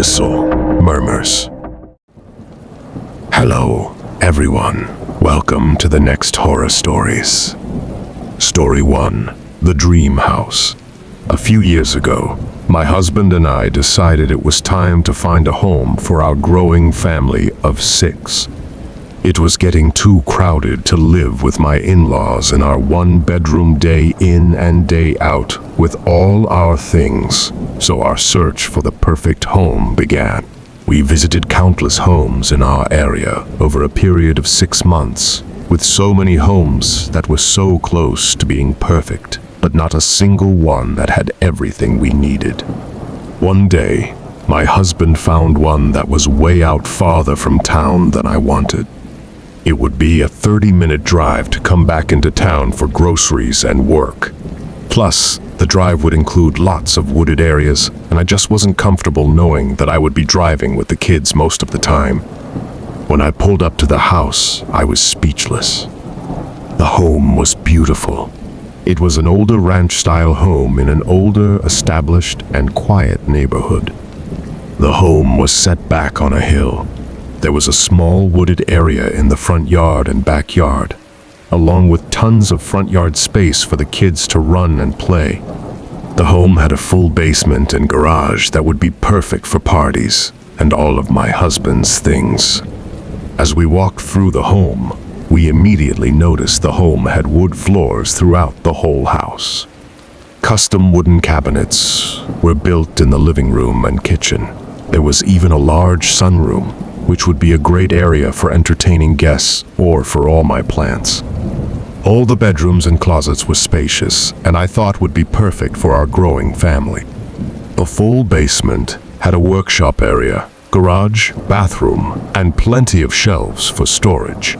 Abyssal Murmurs. Hello, everyone. Welcome to the next horror stories. Story 1. The Dream House. A few years ago, my husband and I decided it was time to find a home for our growing family of 6. It was getting too crowded to live with my in-laws in our one-bedroom day in and day out with all our things, so our search for the perfect home began. We visited countless homes in our area over a period of 6 months, with so many homes that were so close to being perfect, but not a single one that had everything we needed. One day, my husband found one that was way out farther from town than I wanted. It would be a 30-minute drive to come back into town for groceries and work. Plus, the drive would include lots of wooded areas, and I just wasn't comfortable knowing that I would be driving with the kids most of the time. When I pulled up to the house, I was speechless. The home was beautiful. It was an older ranch-style home in an older, established, and quiet neighborhood. The home was set back on a hill. There was a small wooded area in the front yard and backyard, along with tons of front yard space for the kids to run and play. The home had a full basement and garage that would be perfect for parties and all of my husband's things. As we walked through the home, we immediately noticed the home had wood floors throughout the whole house. Custom wooden cabinets were built in the living room and kitchen. There was even a large sunroom, which would be a great area for entertaining guests or for all my plants. All the bedrooms and closets were spacious, and I thought would be perfect for our growing family. The full basement had a workshop area, garage, bathroom, and plenty of shelves for storage.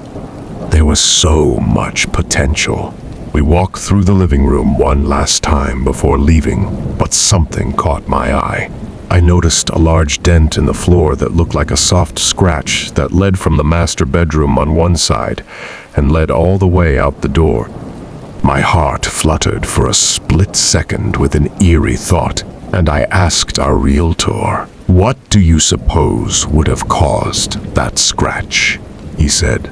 There was so much potential. We walked through the living room one last time before leaving, but something caught my eye. I noticed a large dent in the floor that looked like a soft scratch that led from the master bedroom on one side and led all the way out the door. My heart fluttered for a split second with an eerie thought, and I asked our realtor, "What do you suppose would have caused that scratch?" He said,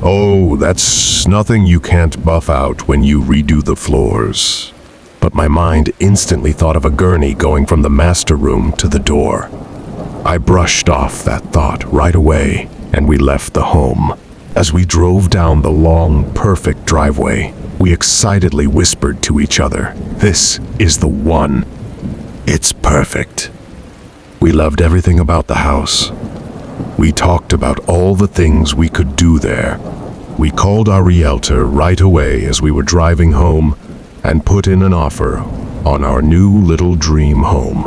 "Oh, that's nothing you can't buff out when you redo the floors." But my mind instantly thought of a gurney going from the master room to the door. I brushed off that thought right away, and we left the home. As we drove down the long, perfect driveway, we excitedly whispered to each other, "This is the one. It's perfect." We loved everything about the house. We talked about all the things we could do there. We called our realtor right away as we were driving home and put in an offer on our new little dream home.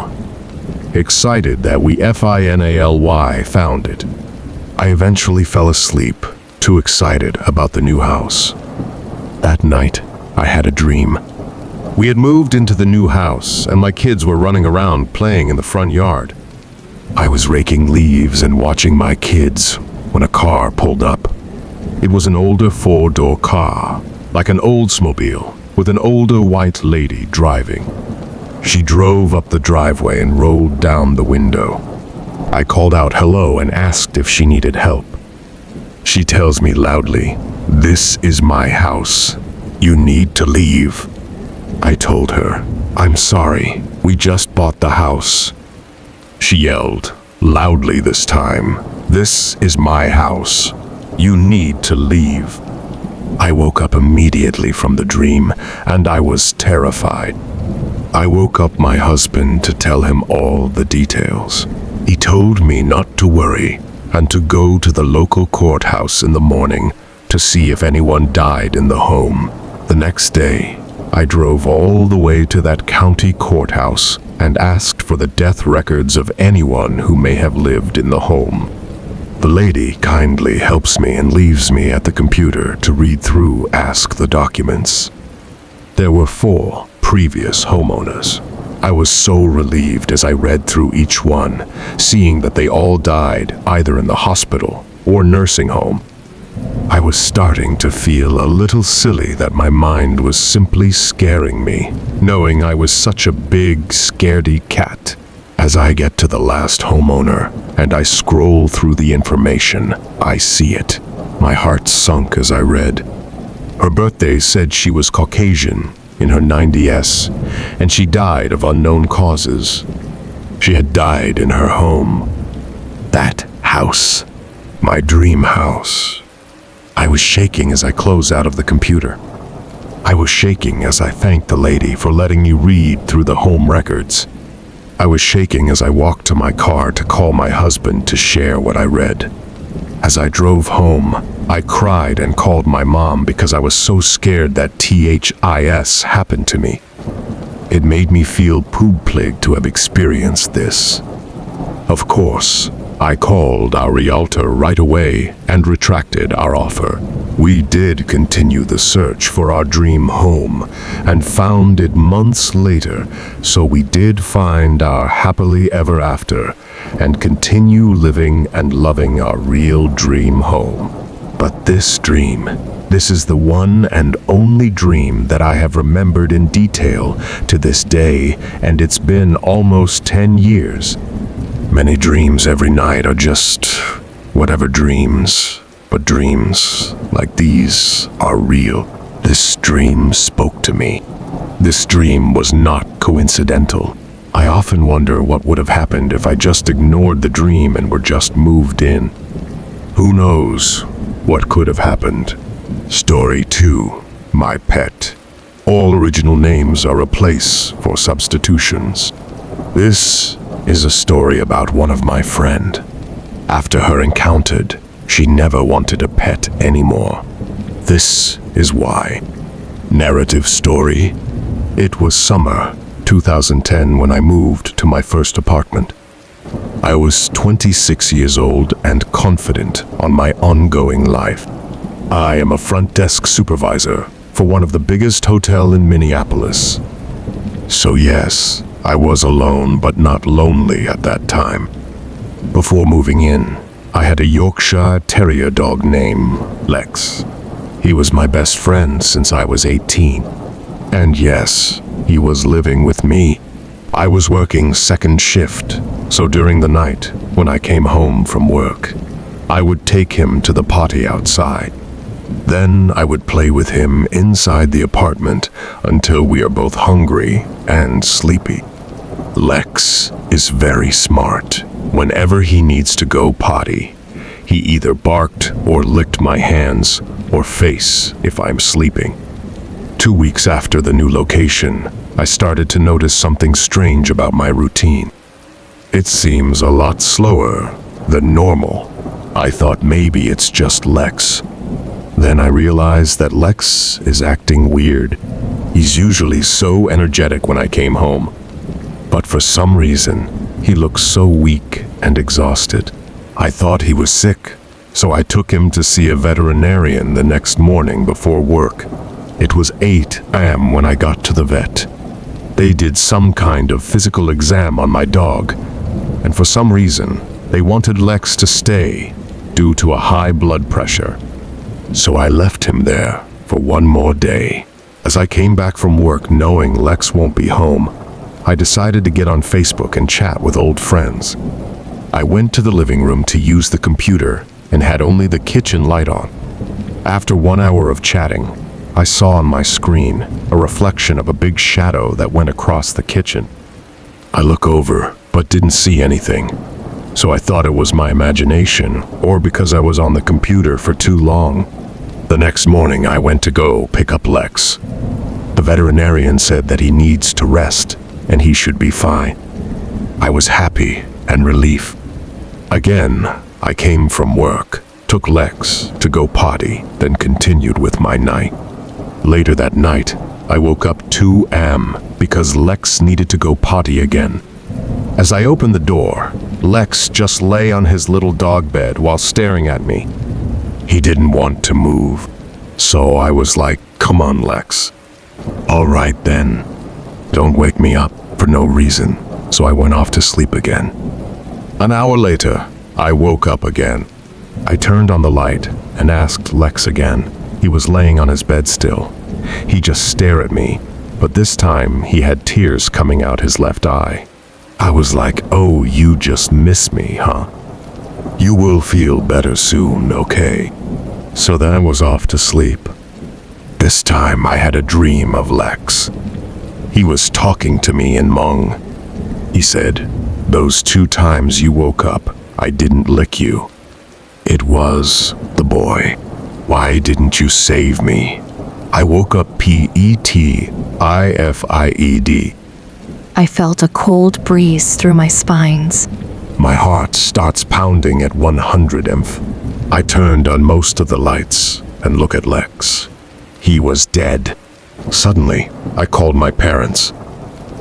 Excited that we finally found it. I eventually fell asleep, too excited about the new house. That night, I had a dream. We had moved into the new house, and my kids were running around playing in the front yard. I was raking leaves and watching my kids when a car pulled up. It was an older 4-door car, like an Oldsmobile, with an older white lady driving. She drove up the driveway and rolled down the window. I called out hello and asked if she needed help. She tells me loudly, "This is my house. You need to leave." I told her, "I'm sorry, we just bought the house." She yelled, loudly this time, "This is my house. You need to leave." I woke up immediately from the dream, and I was terrified. I woke up my husband to tell him all the details. He told me not to worry and to go to the local courthouse in the morning to see if anyone died in the home. The next day, I drove all the way to that county courthouse and asked for the death records of anyone who may have lived in the home. The lady kindly helps me and leaves me at the computer to read through the documents. There were 4 previous homeowners. I was so relieved as I read through each one, seeing that they all died either in the hospital or nursing home. I was starting to feel a little silly that my mind was simply scaring me, knowing I was such a big, scaredy cat. As I get to the last homeowner and I scroll through the information, I see it. My heart sunk as I read. Her birthday said she was Caucasian, in her 90s, and she died of unknown causes. She had died in her home. That house. My dream house. I was shaking as I closed out of the computer. I was shaking as I thanked the lady for letting me read through the home records. I was shaking as I walked to my car to call my husband to share what I read. As I drove home, I cried and called my mom because I was so scared that THIS happened to me. It made me feel poop-plagued to have experienced this. Of course, I called our realtor right away and retracted our offer. We did continue the search for our dream home and found it months later, so we did find our happily ever after and continue living and loving our real dream home. But this dream, this is the one and only dream that I have remembered in detail to this day, and it's been almost 10 years. Many dreams every night are just whatever dreams, but dreams like these are real. This dream spoke to me. This dream was not coincidental. I often wonder what would have happened if I just ignored the dream and were just moved in. Who knows what could have happened? Story 2, My Pet. All original names are a place for substitutions. This is a story about one of my friend. After her encountered, she never wanted a pet anymore. This is why. Narrative story. It was summer 2010 when I moved to my first apartment. I was 26 years old and confident on my ongoing life. I am a front desk supervisor for one of the biggest hotels in Minneapolis. So yes, I was alone but not lonely at that time. Before moving in, I had a Yorkshire Terrier dog named Lex. He was my best friend since I was 18. And yes, he was living with me. I was working second shift, so during the night, when I came home from work, I would take him to the potty outside. Then I would play with him inside the apartment until we are both hungry and sleepy. Lex is very smart. Whenever he needs to go potty, he either barked or licked my hands or face if I'm sleeping. 2 weeks after the new location, I started to notice something strange about my routine. It seems a lot slower than normal. I thought maybe it's just Lex. Then I realized that Lex is acting weird. He's usually so energetic when I came home. But for some reason, he looked so weak and exhausted. I thought he was sick, so I took him to see a veterinarian the next morning before work. It was 8 a.m. when I got to the vet. They did some kind of physical exam on my dog, and for some reason, they wanted Lex to stay due to a high blood pressure. So I left him there for one more day. As I came back from work knowing Lex won't be home, I decided to get on Facebook and chat with old friends. I went to the living room to use the computer and had only the kitchen light on. After 1 hour of chatting, I saw on my screen a reflection of a big shadow that went across the kitchen. I looked over, but didn't see anything. So I thought it was my imagination, or because I was on the computer for too long. The next morning I went to go pick up Lex. The veterinarian said that he needs to rest, and he should be fine. I was happy and relief. Again, I came from work, took Lex to go potty, then continued with my night. Later that night, I woke up 2 a.m. because Lex needed to go potty again. As I opened the door, Lex just lay on his little dog bed while staring at me. He didn't want to move, so I was like, "Come on, Lex." "All right then. Don't wake me up for no reason." So I went off to sleep again. An hour later, I woke up again. I turned on the light and asked Lex again. He was laying on his bed still. He just stared at me, but this time he had tears coming out his left eye. I was like, "Oh, you just miss me, huh? You will feel better soon, okay?" So then I was off to sleep. This time I had a dream of Lex. He was talking to me in Hmong. He said, "Those 2 times you woke up, I didn't lick you. It was the boy. Why didn't you save me? I woke up PETIFIED. I felt a cold breeze through my spines. My heart starts pounding at 100 MF. I turned on most of the lights and look at Lex. He was dead. Suddenly, I called my parents.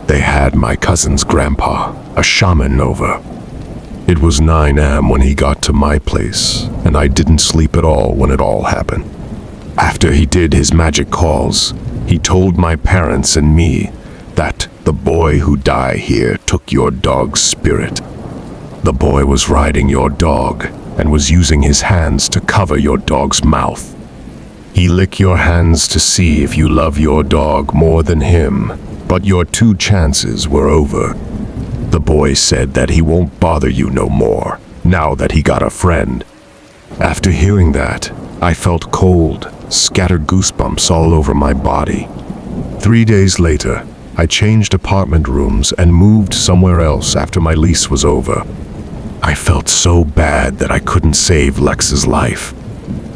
They had my cousin's grandpa, a shaman, over. It was 9 a.m. when he got to my place, and I didn't sleep at all when it all happened. After he did his magic calls, he told my parents and me that the boy who died here took your dog's spirit. The boy was riding your dog and was using his hands to cover your dog's mouth. He licked your hands to see if you love your dog more than him, but your 2 chances were over. The boy said that he won't bother you no more, now that he got a friend. After hearing that, I felt cold, scattered goosebumps all over my body. 3 days later, I changed apartment rooms and moved somewhere else after my lease was over. I felt so bad that I couldn't save Lex's life.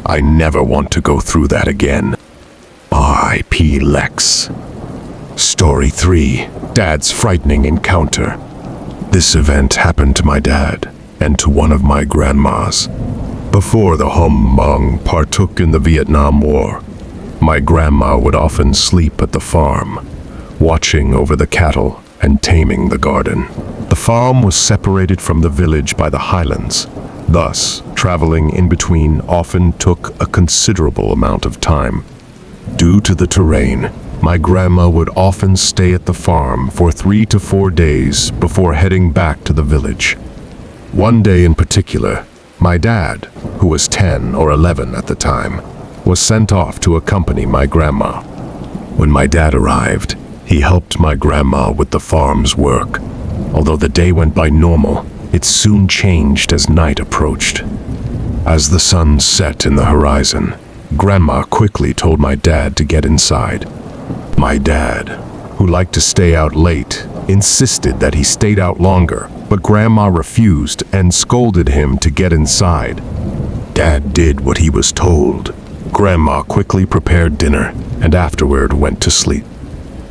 I never want to go through that again. R.I.P. Lex. Story 3. Dad's frightening encounter. This event happened to my dad and to one of my grandmas. Before the Hmong partook in the Vietnam War, my grandma would often sleep at the farm, watching over the cattle and taming the garden. The farm was separated from the village by the highlands. Thus, traveling in between often took a considerable amount of time. Due to the terrain, my grandma would often stay at the farm for 3 to 4 days before heading back to the village. One day in particular, my dad, who was 10 or 11 at the time, was sent off to accompany my grandma. When my dad arrived, he helped my grandma with the farm's work. Although the day went by normal, it soon changed as night approached. As the sun set in the horizon, Grandma quickly told my dad to get inside. My dad, who liked to stay out late, insisted that he stayed out longer, but Grandma refused and scolded him to get inside. Dad did what he was told. Grandma quickly prepared dinner and afterward went to sleep.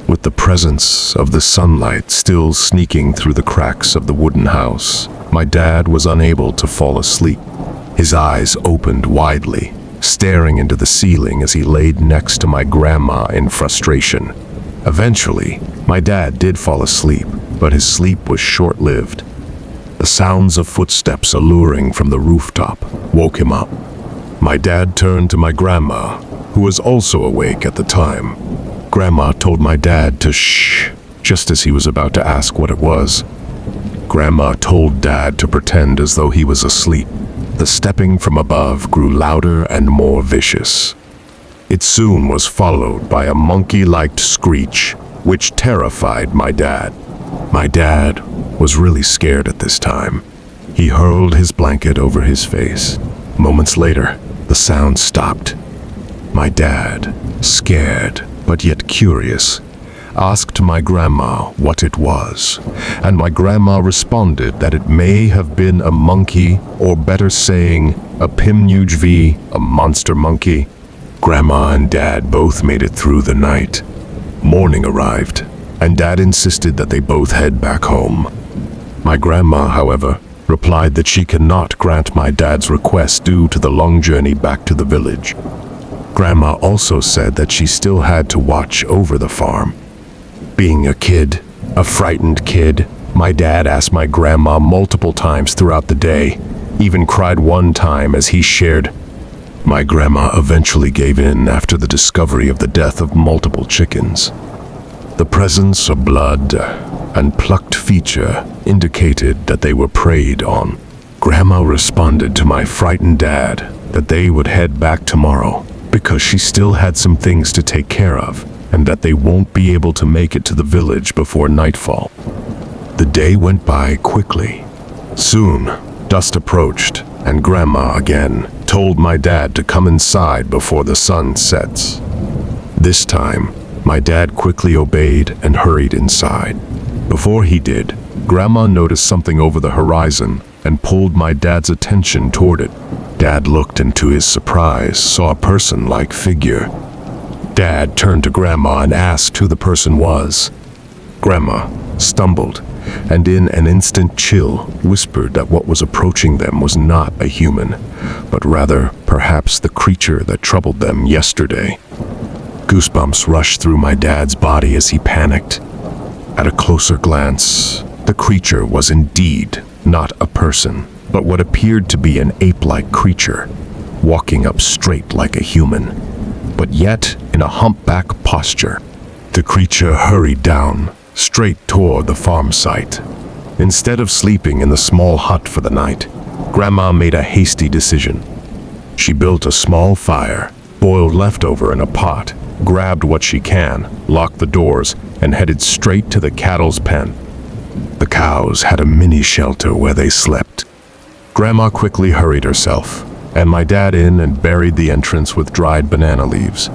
With the presence of the sunlight still sneaking through the cracks of the wooden house, my dad was unable to fall asleep. His eyes opened widely, staring into the ceiling as he laid next to my grandma in frustration. Eventually, my dad did fall asleep, but his sleep was short-lived. The sounds of footsteps alluring from the rooftop woke him up. My dad turned to my grandma, who was also awake at the time. Grandma told my dad to shh, just as he was about to ask what it was. Grandma told Dad to pretend as though he was asleep. The stepping from above grew louder and more vicious. It soon was followed by a monkey-like screech, which terrified my dad. My dad was really scared at this time. He hurled his blanket over his face. Moments later, the sound stopped. My dad, scared but yet curious, asked my grandma what it was, and my grandma responded that it may have been a monkey, or better saying, a pimnujvi, a monster monkey. Grandma and Dad both made it through the night. Morning arrived, and Dad insisted that they both head back home. My grandma, however, replied that she cannot grant my dad's request due to the long journey back to the village. Grandma also said that she still had to watch over the farm. Being a kid, a frightened kid, my dad asked my grandma multiple times throughout the day, even cried one time as he shared. My grandma eventually gave in after the discovery of the death of multiple chickens. The presence of blood and plucked feature indicated that they were preyed on. Grandma responded to my frightened dad that they would head back tomorrow because she still had some things to take care of, and that they won't be able to make it to the village before nightfall. The day went by quickly. Soon, dusk approached, and Grandma again told my dad to come inside before the sun sets. This time, my dad quickly obeyed and hurried inside. Before he did, Grandma noticed something over the horizon and pulled my dad's attention toward it. Dad looked and to his surprise saw a person-like figure. Dad turned to Grandma and asked who the person was. Grandma stumbled and in an instant chill whispered that what was approaching them was not a human, but rather perhaps the creature that troubled them yesterday. Goosebumps rushed through my dad's body as he panicked. At a closer glance, the creature was indeed not a person, but what appeared to be an ape-like creature, walking up straight like a human, but yet in a humpback posture. The creature hurried down, straight toward the farm site. Instead of sleeping in the small hut for the night, Grandma made a hasty decision. She built a small fire, boiled leftover in a pot, grabbed what she can, locked the doors, and headed straight to the cattle's pen. The cows had a mini shelter where they slept. Grandma quickly hurried herself, and my dad in and buried the entrance with dried banana leaves.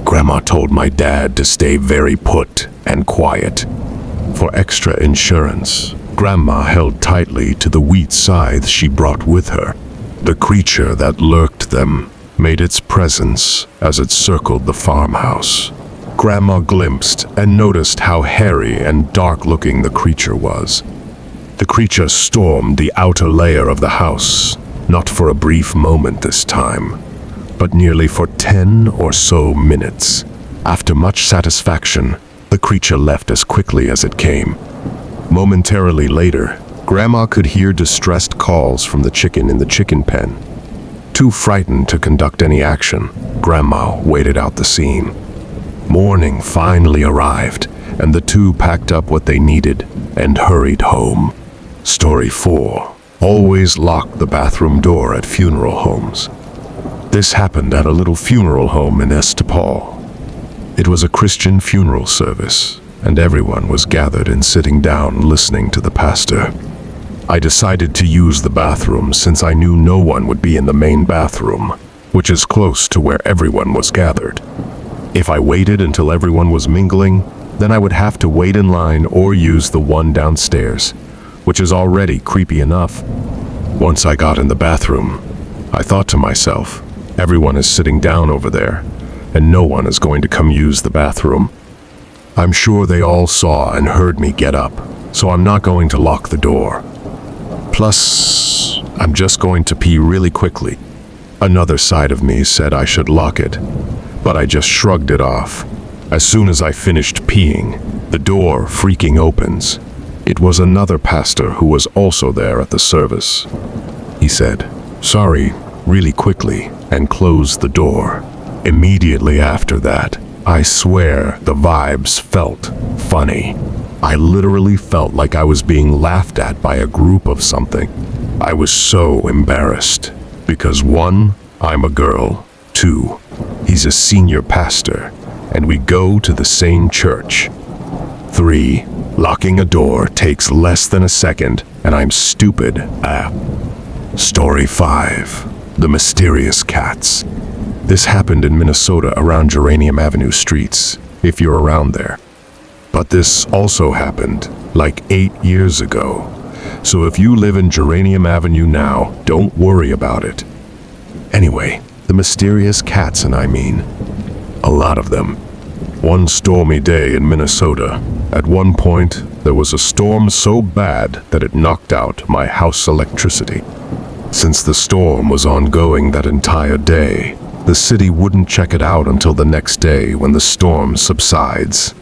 Grandma told my dad to stay very put and quiet. For extra insurance, Grandma held tightly to the wheat scythe she brought with her. The creature that lurked them made its presence as it circled the farmhouse. Grandma glimpsed and noticed how hairy and dark-looking the creature was. The creature stormed the outer layer of the house, not for a brief moment this time, but nearly for 10 or so minutes. After much satisfaction, the creature left as quickly as it came. Momentarily later, Grandma could hear distressed calls from the chicken in the chicken pen. Too frightened to conduct any action, Grandma waited out the scene. Morning finally arrived, and the two packed up what they needed and hurried home. Story 4. Always lock the bathroom door at funeral homes. This happened at a little funeral home in Estepal. It was a Christian funeral service, and everyone was gathered and sitting down listening to the pastor. I decided to use the bathroom since I knew no one would be in the main bathroom, which is close to where everyone was gathered. If I waited until everyone was mingling, then I would have to wait in line or use the one downstairs, which is already creepy enough. Once I got in the bathroom, I thought to myself, everyone is sitting down over there, and no one is going to come use the bathroom. I'm sure they all saw and heard me get up, so I'm not going to lock the door. Plus, I'm just going to pee really quickly. Another side of me said I should lock it, but I just shrugged it off. As soon as I finished peeing, the door freaking opens. It was another pastor who was also there at the service. He said, "Sorry," really quickly, and closed the door. Immediately after that, I swear the vibes felt funny. I literally felt like I was being laughed at by a group of something. I was so embarrassed, because 1, I'm a girl, 2, he's a senior pastor, and we go to the same church. 3, locking a door takes less than a second, and I'm stupid. Story 5. The mysterious cats. This happened in Minnesota around Geranium Avenue streets, if you're around there. But this also happened like 8 years ago. So if you live in Geranium Avenue now, don't worry about it. Anyway, the mysterious cats, and I mean, a lot of them. One stormy day in Minnesota, at one point, there was a storm so bad that it knocked out my house electricity. Since the storm was ongoing that entire day, the city wouldn't check it out until the next day when the storm subsides.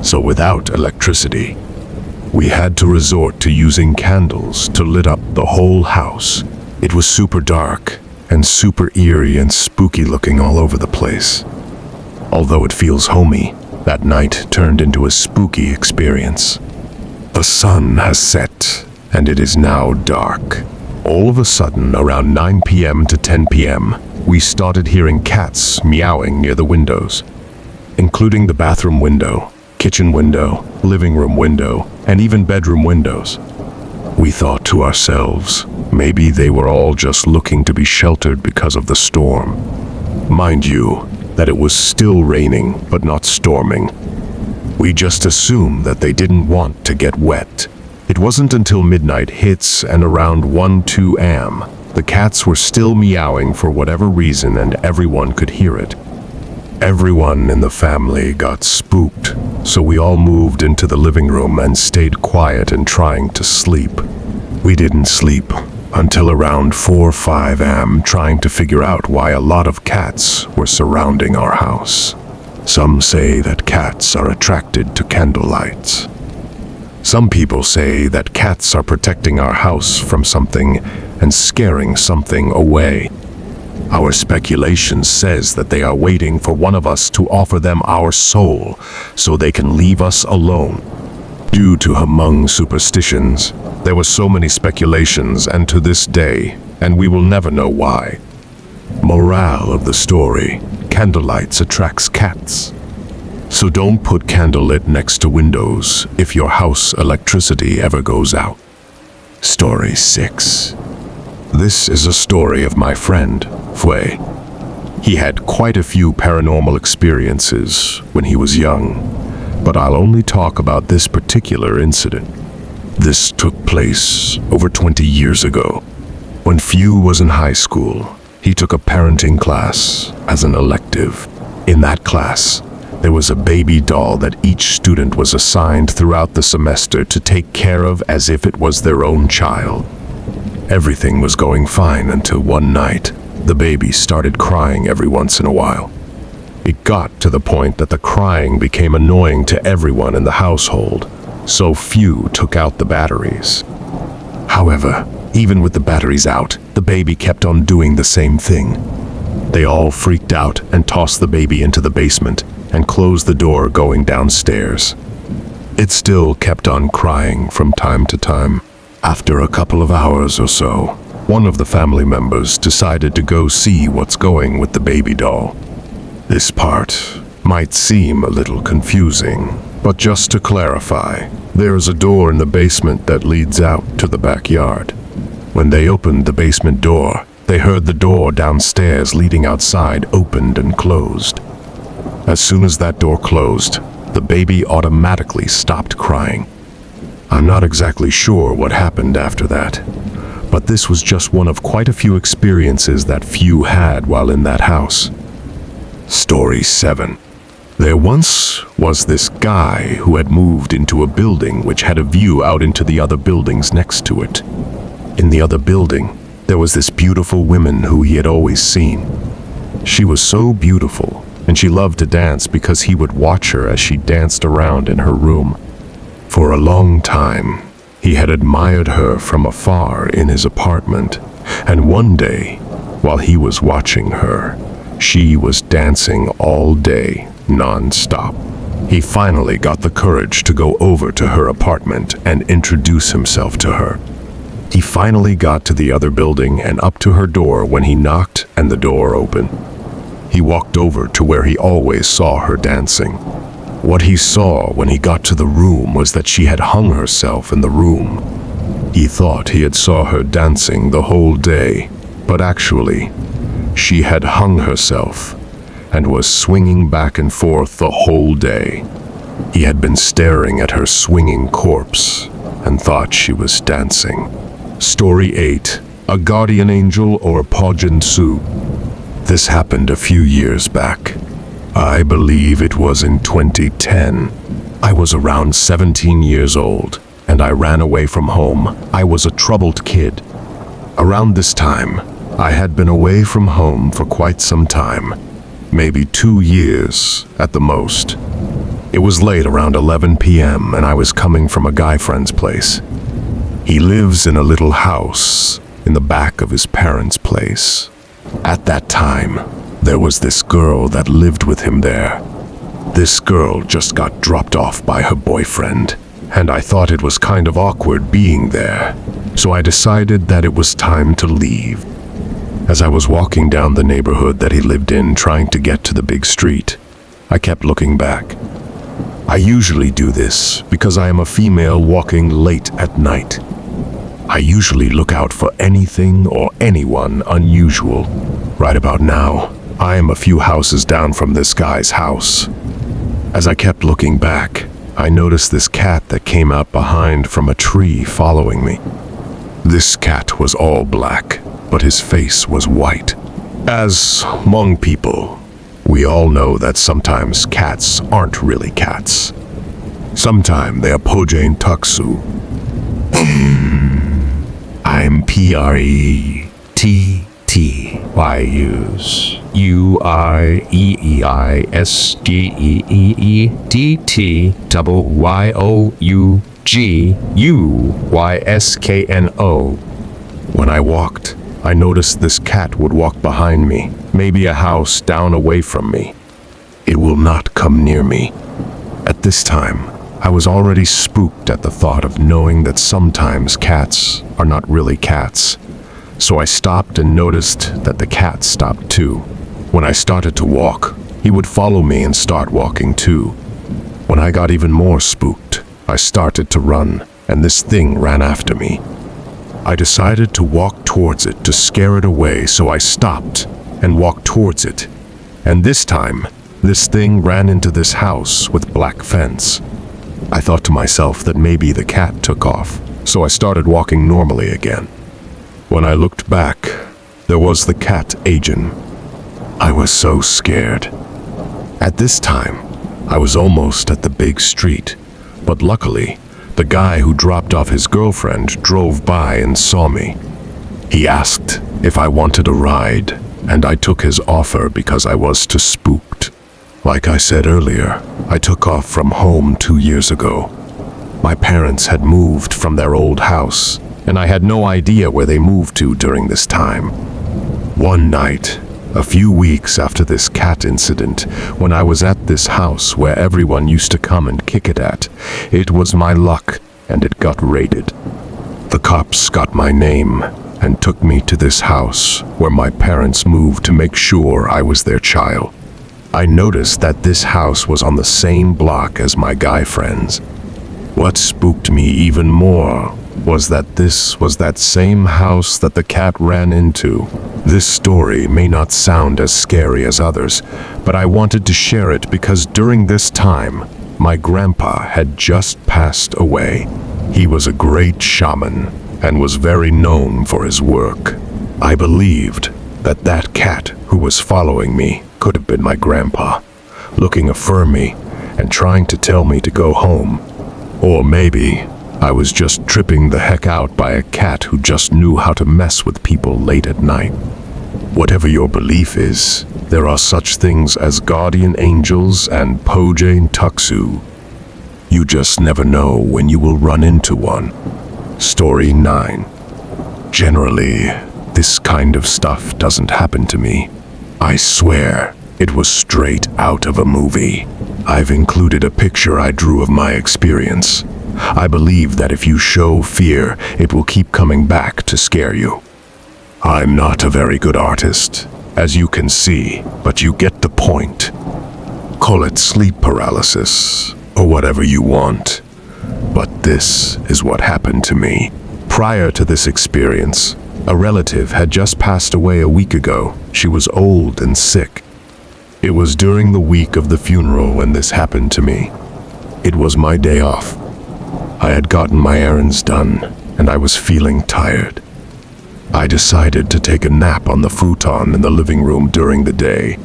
So without electricity, we had to resort to using candles to lit up the whole house. It was super dark and super eerie and spooky looking all over the place. Although it feels homey, that night turned into a spooky experience. The sun has set, and it is now dark. All of a sudden, around 9 p.m. to 10 p.m., we started hearing cats meowing near the windows. Including the bathroom window, kitchen window, living room window, and even bedroom windows. We thought to ourselves, maybe they were all just looking to be sheltered because of the storm. Mind you, that it was still raining, but not storming. We just assumed that they didn't want to get wet. It wasn't until midnight hits and around 1-2 am, the cats were still meowing for whatever reason and everyone could hear it. Everyone in the family got spooked, so we all moved into the living room and stayed quiet and trying to sleep. We didn't sleep until around 4-5 am, trying to figure out why a lot of cats were surrounding our house. Some say that cats are attracted to candlelights. Some people say that cats are protecting our house from something and scaring something away. Our speculation says that they are waiting for one of us to offer them our soul so they can leave us alone. Due to Hmong superstitions, there were so many speculations, and to this day, and we will never know why. Morale of the story: candlelights attracts cats. So don't put candlelit next to windows if your house electricity ever goes out. Story 6. This is a story of my friend, Fui. He had quite a few paranormal experiences when he was young, but I'll only talk about this particular incident. This took place over 20 years ago. When Fui was in high school, he took a parenting class as an elective. In that class, there was a baby doll that each student was assigned throughout the semester to take care of as if it was their own child. Everything was going fine until one night, the baby started crying every once in a while. It got to the point that the crying became annoying to everyone in the household, so Fui took out the batteries. However, even with the batteries out, the baby kept on doing the same thing. They all freaked out and tossed the baby into the basement and closed the door going downstairs. It still kept on crying from time to time. After a couple of hours or so, one of the family members decided to go see what's going with the baby doll. This part might seem a little confusing, but just to clarify, there is a door in the basement that leads out to the backyard. When they opened the basement door, they heard the door downstairs leading outside opened and closed. As soon as that door closed, the baby automatically stopped crying. I'm not exactly sure what happened after that, but this was just one of quite a few experiences that Fui had while in that house. Story 7. There once was this guy who had moved into a building which had a view out into the other buildings next to it. In the other building, there was this beautiful woman who he had always seen. She was so beautiful, and she loved to dance because he would watch her as she danced around in her room. For a long time, he had admired her from afar in his apartment, and one day, while he was watching her, she was dancing all day, non-stop. He finally got the courage to go over to her apartment and introduce himself to her. He finally got to the other building and up to her door when he knocked and the door opened. He walked over to where he always saw her dancing. What he saw when he got to the room was that she had hung herself in the room. He thought he had saw her dancing the whole day, but actually, she had hung herself and was swinging back and forth the whole day. He had been staring at her swinging corpse and thought she was dancing. Story 8. A guardian angel or Pojin Su. This happened a few years back. I believe it was in 2010. I was around 17 years old, and I ran away from home. I was a troubled kid. Around this time, I had been away from home for quite some time, maybe 2 years at the most. It was late, around 11 p.m., and I was coming from a guy friend's place. He lives in a little house in the back of his parents' place. At that time, there was this girl that lived with him there. This girl just got dropped off by her boyfriend, and I thought it was kind of awkward being there, so I decided that it was time to leave. As I was walking down the neighborhood that he lived in, trying to get to the big street, I kept looking back. I usually do this because I am a female walking late at night. I usually look out for anything or anyone unusual. Right about now, I am a few houses down from this guy's house. As I kept looking back, I noticed this cat that came out behind from a tree following me. This cat was all black, but his face was white. As Hmong people, we all know that sometimes cats aren't really cats. Sometimes they are Pojane Tuksu. I'm Prettyyus. UiesgeeyyougyouYskno. When I walked, I noticed this cat would walk behind me, maybe a house down away from me. It will not come near me. At this time, I was already spooked at the thought of knowing that sometimes cats are not really cats. So I stopped and noticed that the cat stopped too. When I started to walk, he would follow me and start walking too. When I got even more spooked, I started to run, and this thing ran after me. I decided to walk towards it to scare it away, so I stopped and walked towards it. And this time, this thing ran into this house with black fence. I thought to myself that maybe the cat took off, so I started walking normally again. When I looked back, there was the cat agent. I was so scared. At this time, I was almost at the big street, but luckily, the guy who dropped off his girlfriend drove by and saw me. He asked if I wanted a ride, and I took his offer because I was too spooked. Like I said earlier, I took off from home 2 years ago. My parents had moved from their old house, and I had no idea where they moved to during this time. One night, a few weeks after this cat incident, when I was at this house where everyone used to come and kick it at, it was my luck and it got raided. The cops got my name and took me to this house where my parents moved to make sure I was their child. I noticed that this house was on the same block as my guy friends. What spooked me even more was that this was that same house that the cat ran into. This story may not sound as scary as others, but I wanted to share it because during this time, my grandpa had just passed away. He was a great shaman and was very known for his work. I believed that that cat who was following me could have been my grandpa, looking after me and trying to tell me to go home. Or maybe I was just tripping the heck out by a cat who just knew how to mess with people late at night. Whatever your belief is, there are such things as guardian angels and Pojane Tuksu. You just never know when you will run into one. Story 9. Generally, this kind of stuff doesn't happen to me. I swear, it was straight out of a movie. I've included a picture I drew of my experience. I believe that if you show fear, it will keep coming back to scare you. I'm not a very good artist, as you can see, but you get the point. Call it sleep paralysis, or whatever you want. But this is what happened to me. Prior to this experience, a relative had just passed away a week ago. She was old and sick. It was during the week of the funeral when this happened to me. It was my day off. I had gotten my errands done, and I was feeling tired. I decided to take a nap on the futon in the living room during the day.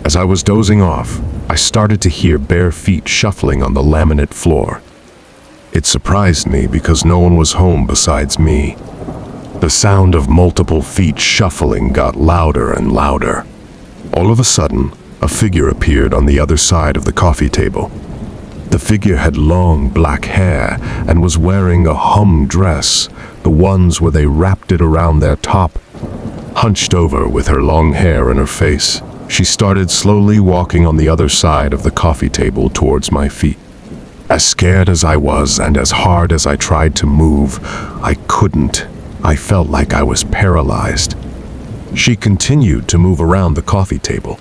As I was dozing off, I started to hear bare feet shuffling on the laminate floor. It surprised me because no one was home besides me. The sound of multiple feet shuffling got louder and louder. All of a sudden, a figure appeared on the other side of the coffee table. The figure had long black hair and was wearing a hum dress, the ones where they wrapped it around their top. Hunched over with her long hair in her face, she started slowly walking on the other side of the coffee table towards my feet. As scared as I was and as hard as I tried to move, I couldn't. I felt like I was paralyzed. She continued to move around the coffee table.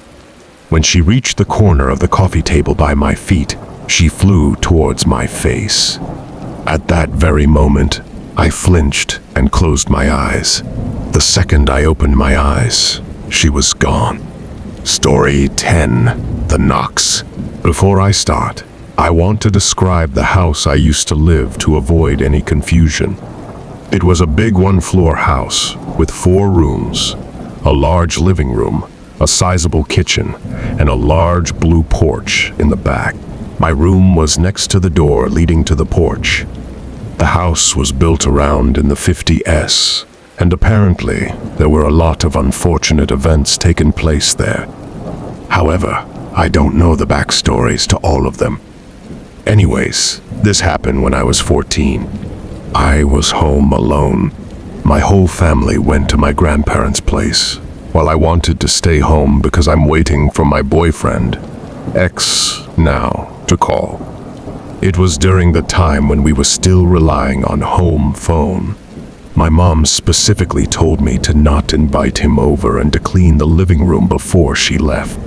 When she reached the corner of the coffee table by my feet, She flew towards my face. At that very moment, I flinched and closed my eyes. The second I opened my eyes, she was gone. Story 10. The Knocks. Before I start, I want to describe the house I used to live to avoid any confusion. It was a big one-floor house with 4 rooms, a large living room, a sizable kitchen, and a large blue porch in the back. My room was next to the door leading to the porch. The house was built around in the 50s, and apparently there were a lot of unfortunate events taking place there. However, I don't know the backstories to all of them. Anyways, this happened when I was 14. I was home alone. My whole family went to my grandparents' place, while I wanted to stay home because I'm waiting for my boyfriend, ex now, to call. It was during the time when we were still relying on home phone. My mom specifically told me to not invite him over and to clean the living room before she left.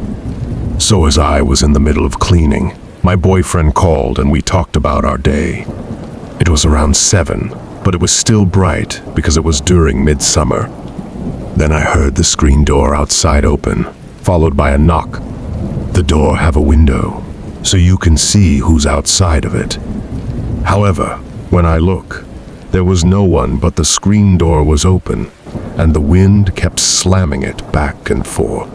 So as I was in the middle of cleaning, my boyfriend called and we talked about our day. It was around 7, but it was still bright because it was during midsummer. Then I heard the screen door outside open, followed by a knock. The door have a window, so you can see who's outside of it. However, when I look, there was no one, but the screen door was open, and the wind kept slamming it back and forth.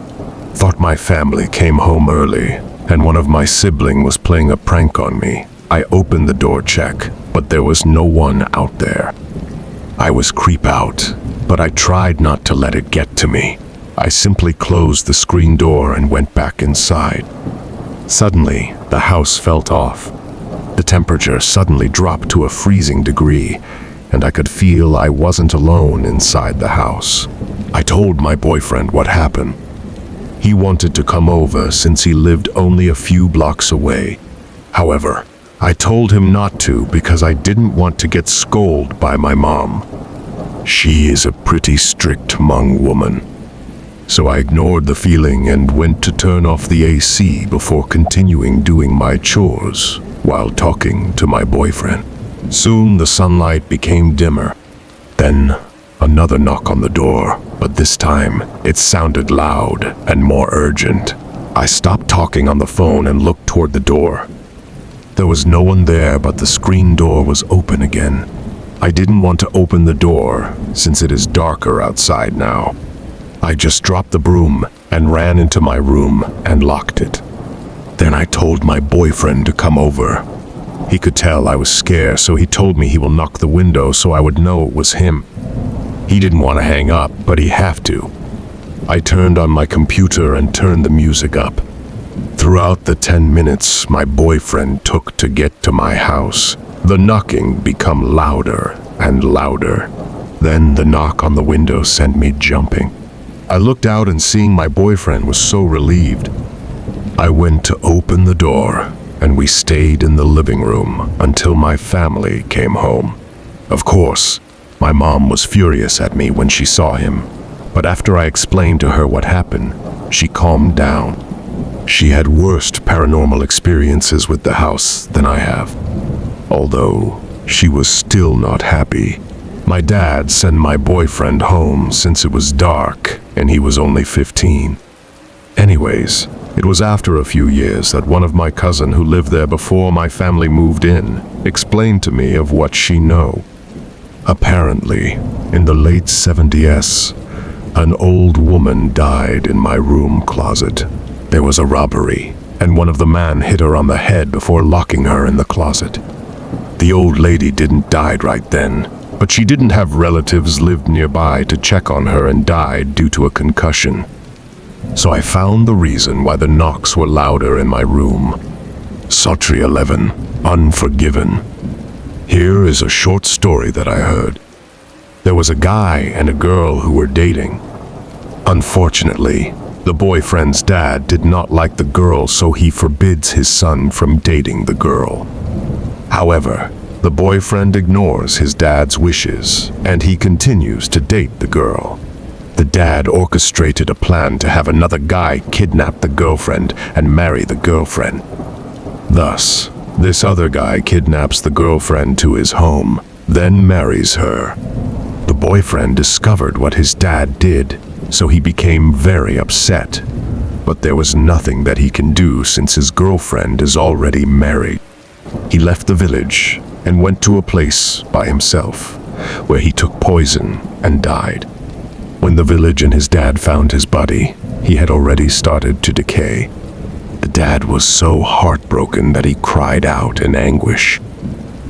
Thought my family came home early, and one of my siblings was playing a prank on me. I opened the door check, but there was no one out there. I was creeped out, but I tried not to let it get to me. I simply closed the screen door and went back inside. Suddenly, the house felt off. The temperature suddenly dropped to a freezing degree, and I could feel I wasn't alone inside the house. I told my boyfriend what happened. He wanted to come over since he lived only a few blocks away. However, I told him not to because I didn't want to get scolded by my mom. She is a pretty strict Hmong woman. So I ignored the feeling and went to turn off the AC before continuing doing my chores while talking to my boyfriend. Soon the sunlight became dimmer. Then another knock on the door, but this time it sounded loud and more urgent. I stopped talking on the phone and looked toward the door. There was no one there, but the screen door was open again. I didn't want to open the door since it is darker outside now. I just dropped the broom and ran into my room and locked it. Then I told my boyfriend to come over. He could tell I was scared, so he told me he will knock the window so I would know it was him. He didn't want to hang up, but he have to. I turned on my computer and turned the music up. Throughout the 10 minutes my boyfriend took to get to my house, the knocking became louder and louder. Then the knock on the window sent me jumping. I looked out and seeing my boyfriend was so relieved. I went to open the door and we stayed in the living room until my family came home. Of course, my mom was furious at me when she saw him, but after I explained to her what happened, she calmed down. She had worse paranormal experiences with the house than I have. Although she was still not happy. My dad sent my boyfriend home since it was dark and he was only 15. Anyways, it was after a few years that one of my cousins who lived there before my family moved in explained to me of what she know. Apparently, in the late 70s, an old woman died in my room closet. There was a robbery, and one of the men hit her on the head before locking her in the closet. The old lady didn't die right then, but she didn't have relatives lived nearby to check on her and died due to a concussion. So I found the reason why the knocks were louder in my room. Sotri 11, Unforgiven. Here is a short story that I heard. There was a guy and a girl who were dating. Unfortunately, the boyfriend's dad did not like the girl, so he forbids his son from dating the girl. However, the boyfriend ignores his dad's wishes, and he continues to date the girl. The dad orchestrated a plan to have another guy kidnap the girlfriend and marry the girlfriend. Thus, This other guy kidnaps the girlfriend to his home, then marries her. The boyfriend discovered what his dad did, so he became very upset. But there was nothing that he can do since his girlfriend is already married. He left the village and went to a place by himself, where he took poison and died. When the village and his dad found his body, he had already started to decay. The dad was so heartbroken that he cried out in anguish.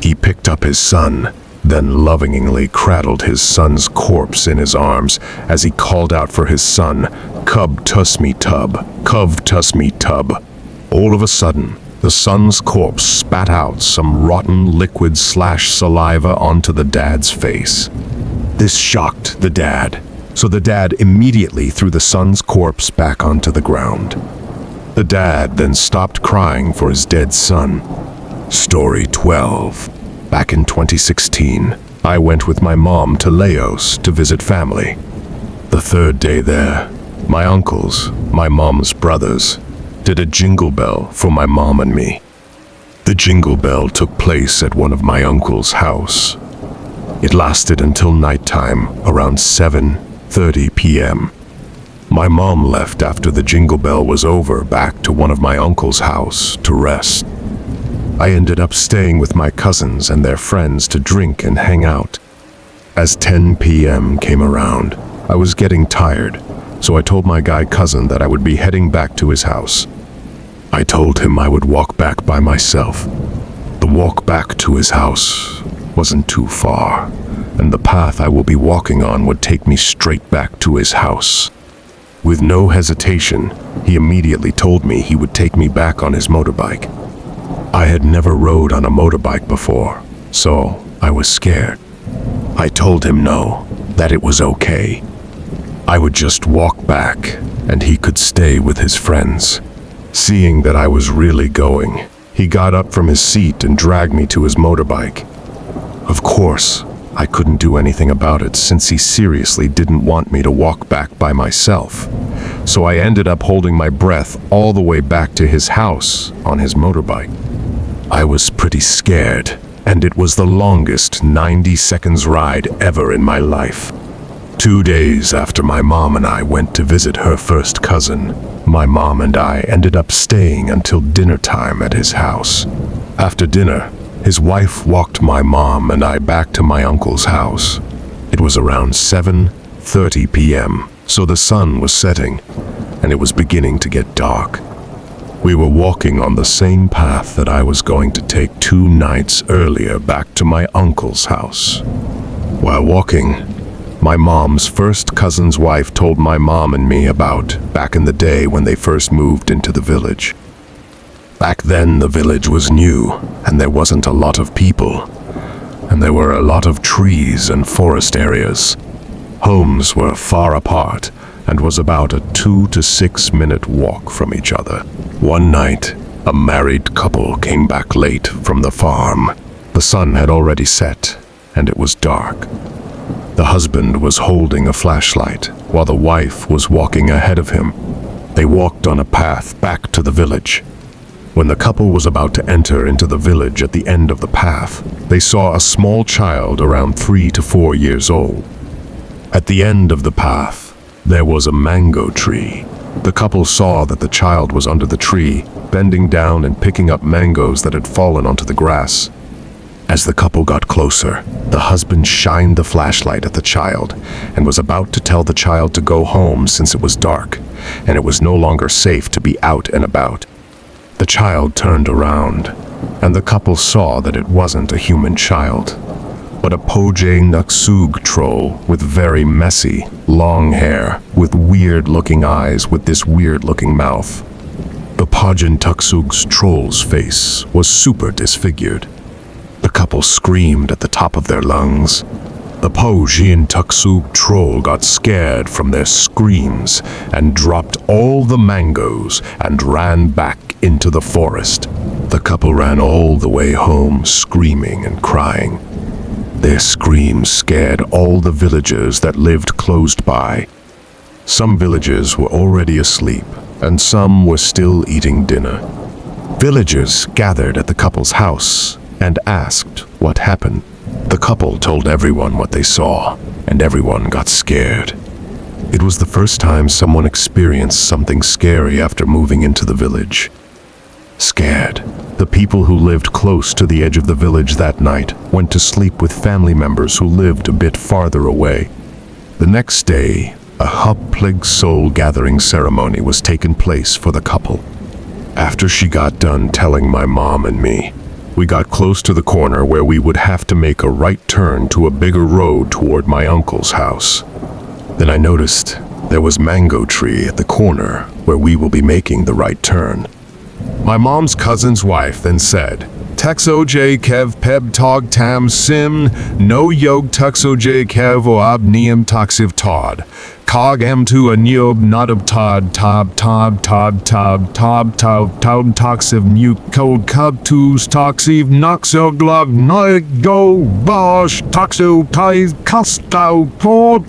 He picked up his son, then lovingly cradled his son's corpse in his arms as he called out for his son, "Cub tuss me tub, cub tuss me tub." All of a sudden, the son's corpse spat out some rotten liquid/saliva onto the dad's face. This shocked the dad, so the dad immediately threw the son's corpse back onto the ground. The dad then stopped crying for his dead son. Story 12. Back in 2016, I went with my mom to Laos to visit family. The third day there, my uncles, my mom's brothers, did a jingle bell for my mom and me. The jingle bell took place at one of my uncle's house. It lasted until nighttime, around 7:30 p.m. My mom left after the jingle bell was over back to one of my uncle's house to rest. I ended up staying with my cousins and their friends to drink and hang out. As 10 p.m. came around, I was getting tired, so I told my guy cousin that I would be heading back to his house. I told him I would walk back by myself. The walk back to his house wasn't too far, and the path I will be walking on would take me straight back to his house. With no hesitation, he immediately told me he would take me back on his motorbike. I had never rode on a motorbike before, so I was scared. I told him no, that it was okay. I would just walk back, and he could stay with his friends. Seeing that I was really going, he got up from his seat and dragged me to his motorbike. Of course, I couldn't do anything about it since he seriously didn't want me to walk back by myself. So I ended up holding my breath all the way back to his house on his motorbike. I was pretty scared, and it was the longest 90 seconds ride ever in my life. 2 days after my mom and I went to visit her first cousin, my mom and I ended up staying until dinner time at his house. After dinner, his wife walked my mom and I back to my uncle's house. It was around 7:30 p.m., so the sun was setting, and it was beginning to get dark. We were walking on the same path that I was going to take 2 nights earlier back to my uncle's house. While walking, my mom's first cousin's wife told my mom and me about back in the day when they first moved into the village. Back then, the village was new, and there wasn't a lot of people, and there were a lot of trees and forest areas. Homes were far apart, and was about a 2 to 6 minute walk from each other. One night, a married couple came back late from the farm. The sun had already set, and it was dark. The husband was holding a flashlight, while the wife was walking ahead of him. They walked on a path back to the village. When the couple was about to enter into the village at the end of the path, they saw a small child around 3 to 4 years old. At the end of the path, there was a mango tree. The couple saw that the child was under the tree, bending down and picking up mangoes that had fallen onto the grass. As the couple got closer, the husband shined the flashlight at the child and was about to tell the child to go home since it was dark, and it was no longer safe to be out and about. The child turned around, and the couple saw that it wasn't a human child, but a Poje Nuksug troll with very messy, long hair, with weird-looking eyes with this weird-looking mouth. The Poje Nuksug's troll's face was super disfigured. The couple screamed at the top of their lungs. The Poje Nuksug troll got scared from their screams and dropped all the mangoes and ran back into the forest. The couple ran all the way home, screaming and crying. Their screams scared all the villagers that lived close by. Some villagers were already asleep, and some were still eating dinner. Villagers gathered at the couple's house and asked what happened. The couple told everyone what they saw, and everyone got scared. It was the first time someone experienced something scary after moving into the village. Scared, the people who lived close to the edge of the village that night went to sleep with family members who lived a bit farther away. The next day, a Huplig soul gathering ceremony was taking place for the couple. After she got done telling my mom and me, we got close to the corner where we would have to make a right turn to a bigger road toward my uncle's house. Then I noticed there was mango tree at the corner where we will be making the right turn. My mom's cousin's wife then said, Texo J Kev Peb Tog Tam Sim No Yog Tuxo J Kev O Ab Neum Toxiv Todd Cog M2 a Niob Nodab Todd Tob Tob Tob Tob Tob Tob Tob Toxiv New Code Cub Twos Toxiv Noxo Glog Noig Go Bosh Toxo Ties Costow Port.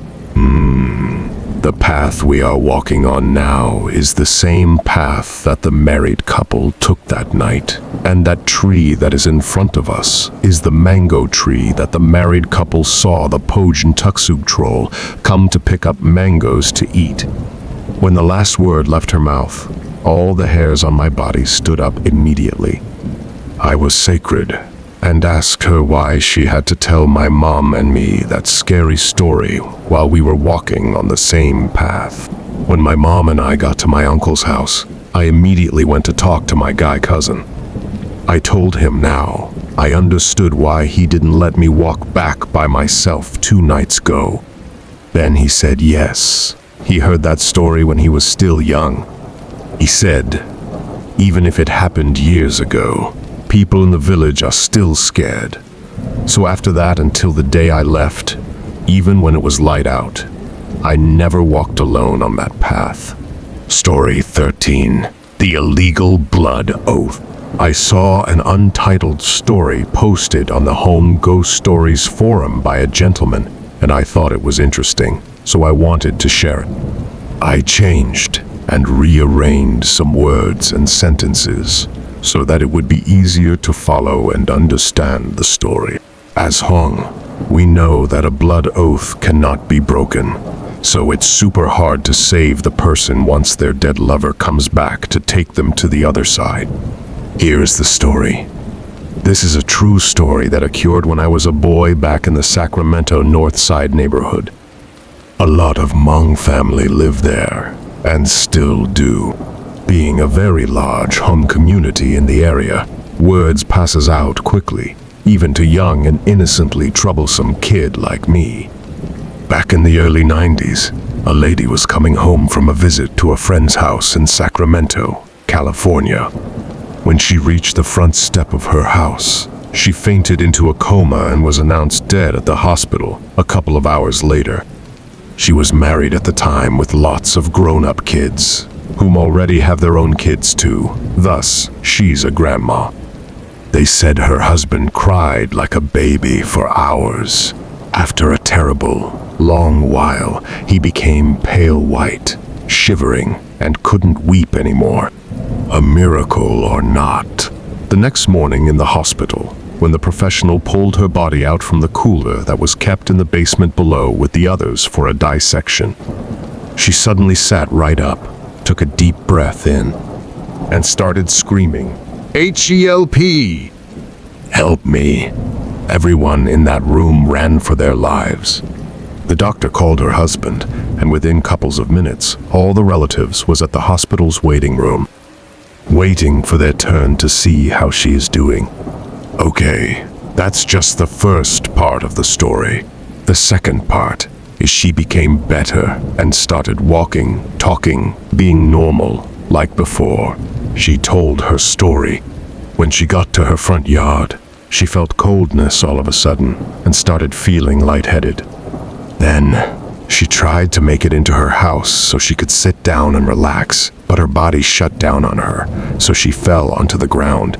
The path we are walking on now is the same path that the married couple took that night, and that tree that is in front of us is the mango tree that the married couple saw the Pojin Tuxug troll come to pick up mangoes to eat. When the last word left her mouth, all the hairs on my body stood up immediately. I was sacred, and asked her why she had to tell my mom and me that scary story while we were walking on the same path. When my mom and I got to my uncle's house, I immediately went to talk to my guy cousin. I told him now I understood why he didn't let me walk back by myself 2 nights ago. Then he said yes, he heard that story when he was still young. He said, even if it happened years ago, people in the village are still scared. So after that, until the day I left, even when it was light out, I never walked alone on that path. Story 13. The Illegal Blood Oath. I saw an untitled story posted on the Home Ghost Stories forum by a gentleman, and I thought it was interesting, so I wanted to share it. I changed and rearranged some words and sentences so that it would be easier to follow and understand the story. As Hong, we know that a blood oath cannot be broken, so it's super hard to save the person once their dead lover comes back to take them to the other side. Here's the story. This is a true story that occurred when I was a boy back in the Sacramento North Side neighborhood. A lot of Hmong family live there, and still do. Being a very large Hmong community in the area, words passes out quickly, even to young and innocently troublesome kid like me. Back in the early 90s, a lady was coming home from a visit to a friend's house in Sacramento, California. When she reached the front step of her house, she fainted into a coma and was announced dead at the hospital a couple of hours later. She was married at the time with lots of grown-up kids, whom already have their own kids too. Thus, she's a grandma. They said her husband cried like a baby for hours. After a terrible, long while, he became pale white, shivering, and couldn't weep anymore. A miracle or not. The next morning in the hospital, when the professional pulled her body out from the cooler that was kept in the basement below with the others for a dissection, she suddenly sat right up, took a deep breath in, and started screaming, "H-E-L-P! Help me!" Everyone in that room ran for their lives. The doctor called her husband, and within couples of minutes, all the relatives was at the hospital's waiting room, waiting for their turn to see how she is doing. Okay, that's just the first part of the story. The second part is she became better and started walking, talking, being normal, like before. She told her story. When she got to her front yard, she felt coldness all of a sudden and started feeling lightheaded. Then, she tried to make it into her house so she could sit down and relax, but her body shut down on her, so she fell onto the ground.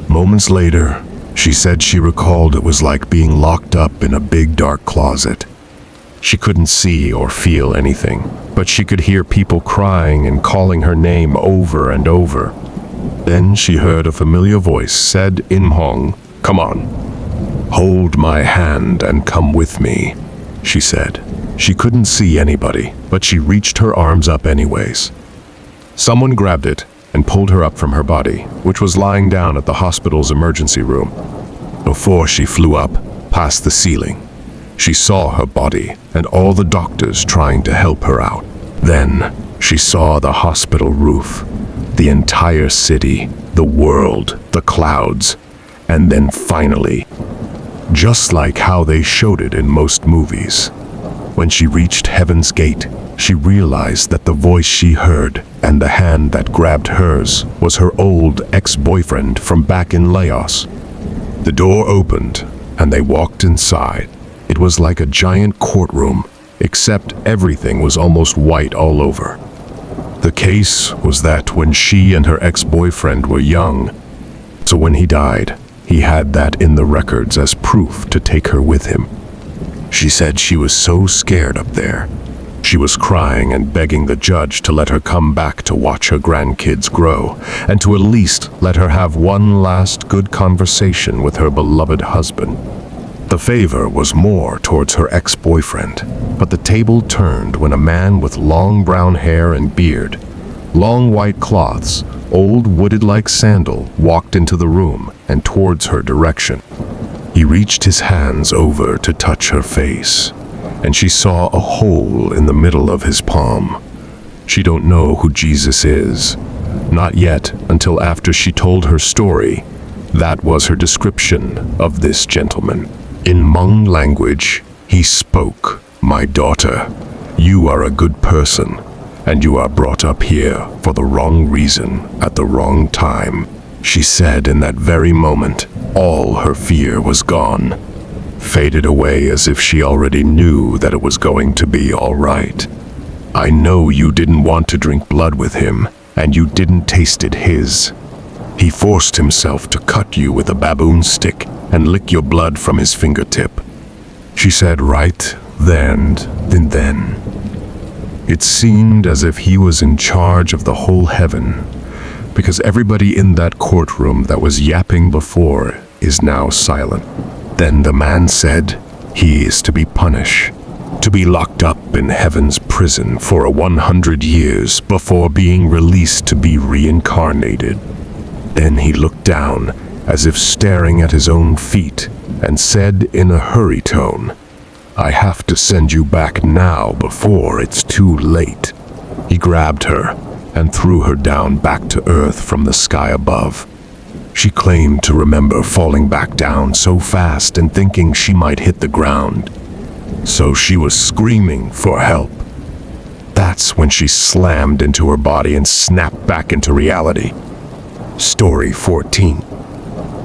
Moments later, she said she recalled it was like being locked up in a big dark closet. She couldn't see or feel anything, but she could hear people crying and calling her name over and over. Then she heard a familiar voice said in Hmong, "Come on. Hold my hand and come with me," she said. She couldn't see anybody, but she reached her arms up anyways. Someone grabbed it and pulled her up from her body, which was lying down at the hospital's emergency room. Before she flew up, past the ceiling, she saw her body and all the doctors trying to help her out. Then she saw the hospital roof, the entire city, the world, the clouds, and then finally, just like how they showed it in most movies, when she reached Heaven's Gate, she realized that the voice she heard and the hand that grabbed hers was her old ex-boyfriend from back in Laos. The door opened and they walked inside. It was like a giant courtroom, except everything was almost white all over. The case was that when she and her ex-boyfriend were young, so when he died, he had that in the records as proof to take her with him. She said she was so scared up there. She was crying and begging the judge to let her come back to watch her grandkids grow, and to at least let her have one last good conversation with her beloved husband. The favor was more towards her ex-boyfriend, but the table turned when a man with long brown hair and beard, long white cloths, old wooded-like sandal walked into the room and towards her direction. He reached his hands over to touch her face, and she saw a hole in the middle of his palm. She don't know who Jesus is. Not yet, until after she told her story. That was her description of this gentleman. In Hmong language, he spoke, "My daughter, you are a good person, and you are brought up here for the wrong reason at the wrong time." She said in that very moment, all her fear was gone, faded away as if she already knew that it was going to be all right. "I know you didn't want to drink blood with him, and you didn't tasted his. He forced himself to cut you with a baboon stick and lick your blood from his fingertip," she said right then. It seemed as if he was in charge of the whole heaven, because everybody in that courtroom that was yapping before is now silent. Then the man said, he is to be punished, to be locked up in heaven's prison for 100 years before being released to be reincarnated. Then he looked down, as if staring at his own feet, and said in a hurry tone, "I have to send you back now before it's too late." He grabbed her and threw her down back to earth from the sky above. She claimed to remember falling back down so fast and thinking she might hit the ground. So she was screaming for help. That's when she slammed into her body and snapped back into reality. Story 14.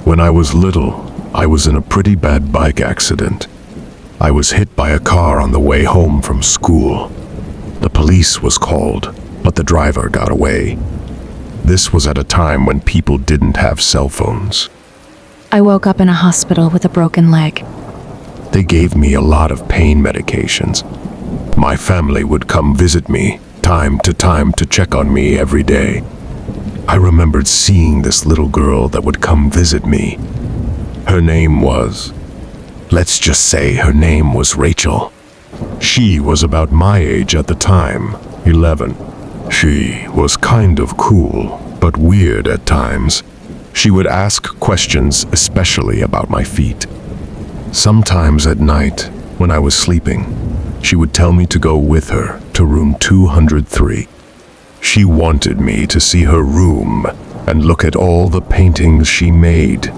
When I was little, I was in a pretty bad bike accident. I was hit by a car on the way home from school. The police was called, but the driver got away. This was at a time when people didn't have cell phones. I woke up in a hospital with a broken leg. They gave me a lot of pain medications. My family would come visit me time to check on me every day. I remembered seeing this little girl that would come visit me. Her name was, let's just say her name was Rachel. She was about my age at the time, 11. She was kind of cool, but weird at times. She would ask questions, especially about my feet. Sometimes at night, when I was sleeping, she would tell me to go with her to room 203. She wanted me to see her room and look at all the paintings she made.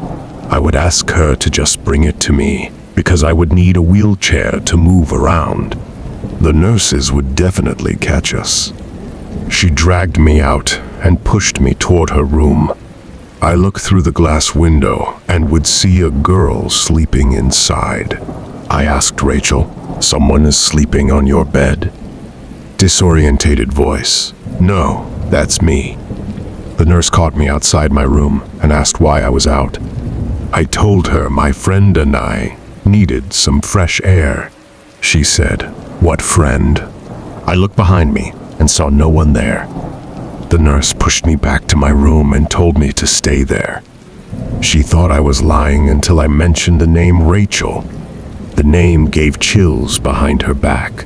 I would ask her to just bring it to me, because I would need a wheelchair to move around. The nurses would definitely catch us. She dragged me out and pushed me toward her room. I looked through the glass window and would see a girl sleeping inside. I asked Rachel, "Someone is sleeping on your bed?" Disorientated voice, "No, that's me." The nurse caught me outside my room and asked why I was out. I told her my friend and I needed some fresh air. She said, "What friend?" I looked behind me and saw no one there. The nurse pushed me back to my room and told me to stay there. She thought I was lying until I mentioned the name Rachel. The name gave chills behind her back.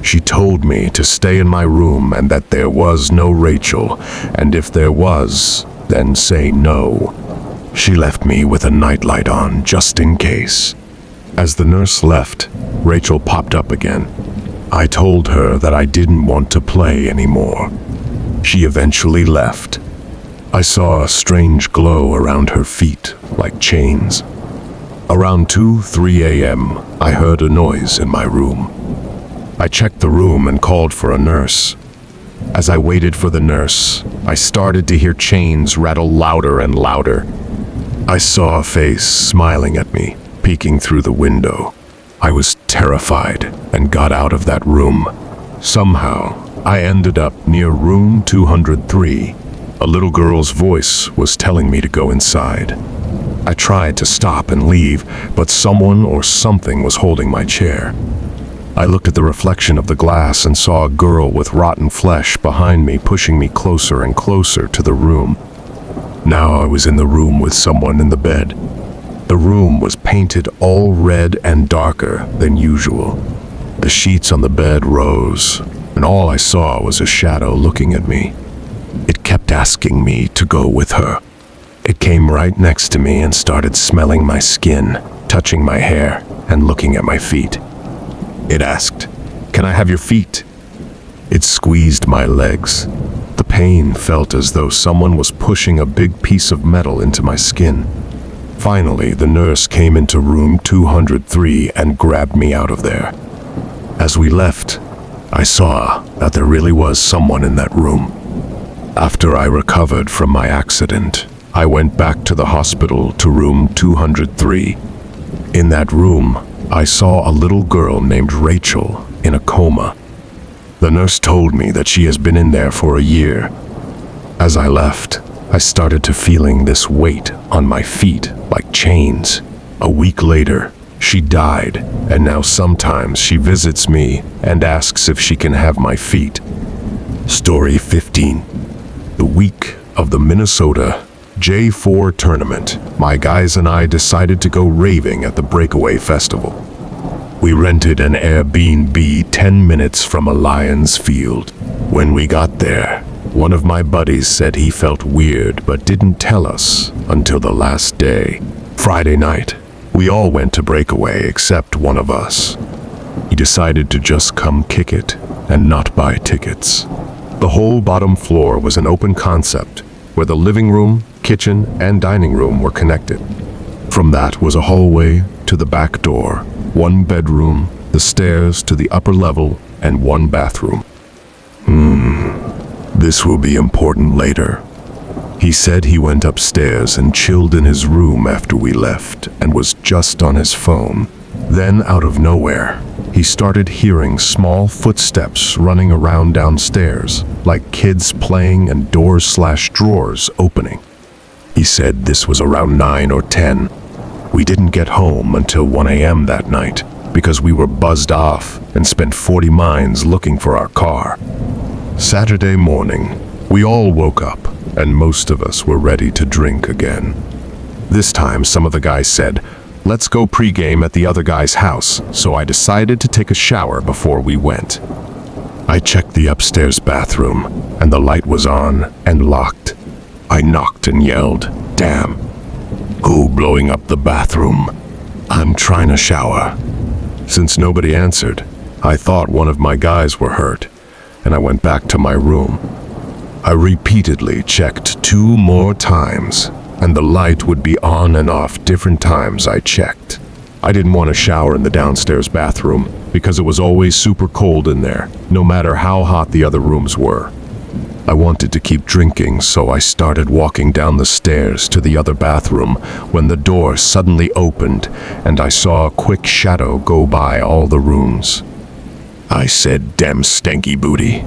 She told me to stay in my room and that there was no Rachel, and if there was, then say no. She left me with a nightlight on, just in case. As the nurse left, Rachel popped up again. I told her that I didn't want to play anymore. She eventually left. I saw a strange glow around her feet, like chains. Around 2-3 a.m., I heard a noise in my room. I checked the room and called for a nurse. As I waited for the nurse, I started to hear chains rattle louder and louder. I saw a face smiling at me, peeking through the window. I was terrified and got out of that room. Somehow, I ended up near room 203. A little girl's voice was telling me to go inside. I tried to stop and leave, but someone or something was holding my chair. I looked at the reflection of the glass and saw a girl with rotten flesh behind me pushing me closer and closer to the room. Now I was in the room with someone in the bed. The room was painted all red and darker than usual. The sheets on the bed rose, and all I saw was a shadow looking at me. It kept asking me to go with her. It came right next to me and started smelling my skin, touching my hair, and looking at my feet. It asked, "Can I have your feet?" It squeezed my legs. The pain felt as though someone was pushing a big piece of metal into my skin. Finally, the nurse came into room 203 and grabbed me out of there. As we left, I saw that there really was someone in that room. After I recovered from my accident, I went back to the hospital to room 203. In that room, I saw a little girl named Rachel in a coma. The nurse told me that she has been in there for a year. As I left, I started to feeling this weight on my feet like chains. A week later, she died, and now sometimes she visits me and asks if she can have my feet. Story 15. The week of the Minnesota J4 tournament, my guys and I decided to go raving at the Breakaway Festival. We rented an Airbnb 10 minutes from a Lions field. When we got there, one of my buddies said he felt weird but didn't tell us until the last day. Friday night, we all went to Breakaway except one of us. He decided to just come kick it and not buy tickets. The whole bottom floor was an open concept where the living room, kitchen, and dining room were connected. From that was a hallway to the back door, one bedroom, the stairs to the upper level, and one bathroom. This will be important later. He said he went upstairs and chilled in his room after we left and was just on his phone. Then, out of nowhere, he started hearing small footsteps running around downstairs, like kids playing and doors/drawers opening. He said this was around 9 or 10. We didn't get home until 1 a.m. that night because we were buzzed off and spent 40 miles looking for our car. Saturday morning, we all woke up and most of us were ready to drink again. This time, some of the guys said, "Let's go pregame at the other guy's house," so I decided to take a shower before we went. I checked the upstairs bathroom, and the light was on and locked. I knocked and yelled, "Damn! Who blowing up the bathroom? I'm trying to shower." Since nobody answered, I thought one of my guys were hurt, and I went back to my room. I repeatedly checked 2 more times, and the light would be on and off different times I checked. I didn't want to shower in the downstairs bathroom because it was always super cold in there, no matter how hot the other rooms were. I wanted to keep drinking, so I started walking down the stairs to the other bathroom when the door suddenly opened and I saw a quick shadow go by all the rooms. I said, "Damn stanky booty.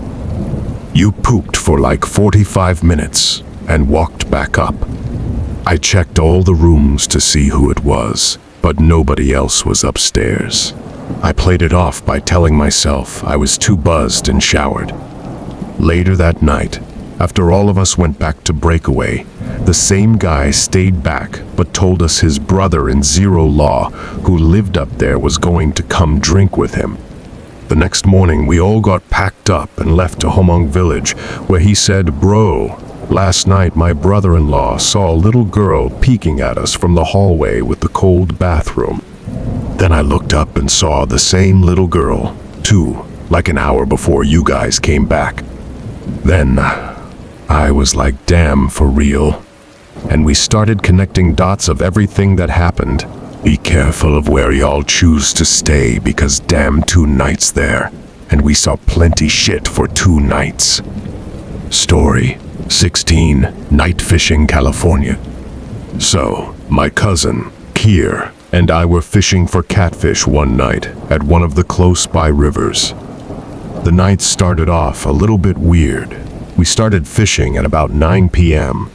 You pooped for like 45 minutes and walked back up." I checked all the rooms to see who it was, but nobody else was upstairs. I played it off by telling myself I was too buzzed and showered. Later that night, After all of us went back to breakaway, the same guy stayed back but told us his brother in Zero Law, who lived up there, was going to come drink with him. The next morning, we all got packed up and left to Homong village, where he said, "Bro, last night my brother-in-law saw a little girl peeking at us from the hallway with the cold bathroom." Then I looked up and saw the same little girl, too, like an hour before you guys came back. Then I was like, damn, for real. And we started connecting dots of everything that happened. Be careful of where y'all choose to stay, because damn, 2 nights there, and we saw plenty shit for 2 nights. Story 16, Night Fishing, California. So, my cousin, Kier, and I were fishing for catfish one night at one of the close-by rivers. The night started off a little bit weird. We started fishing at about 9 p.m.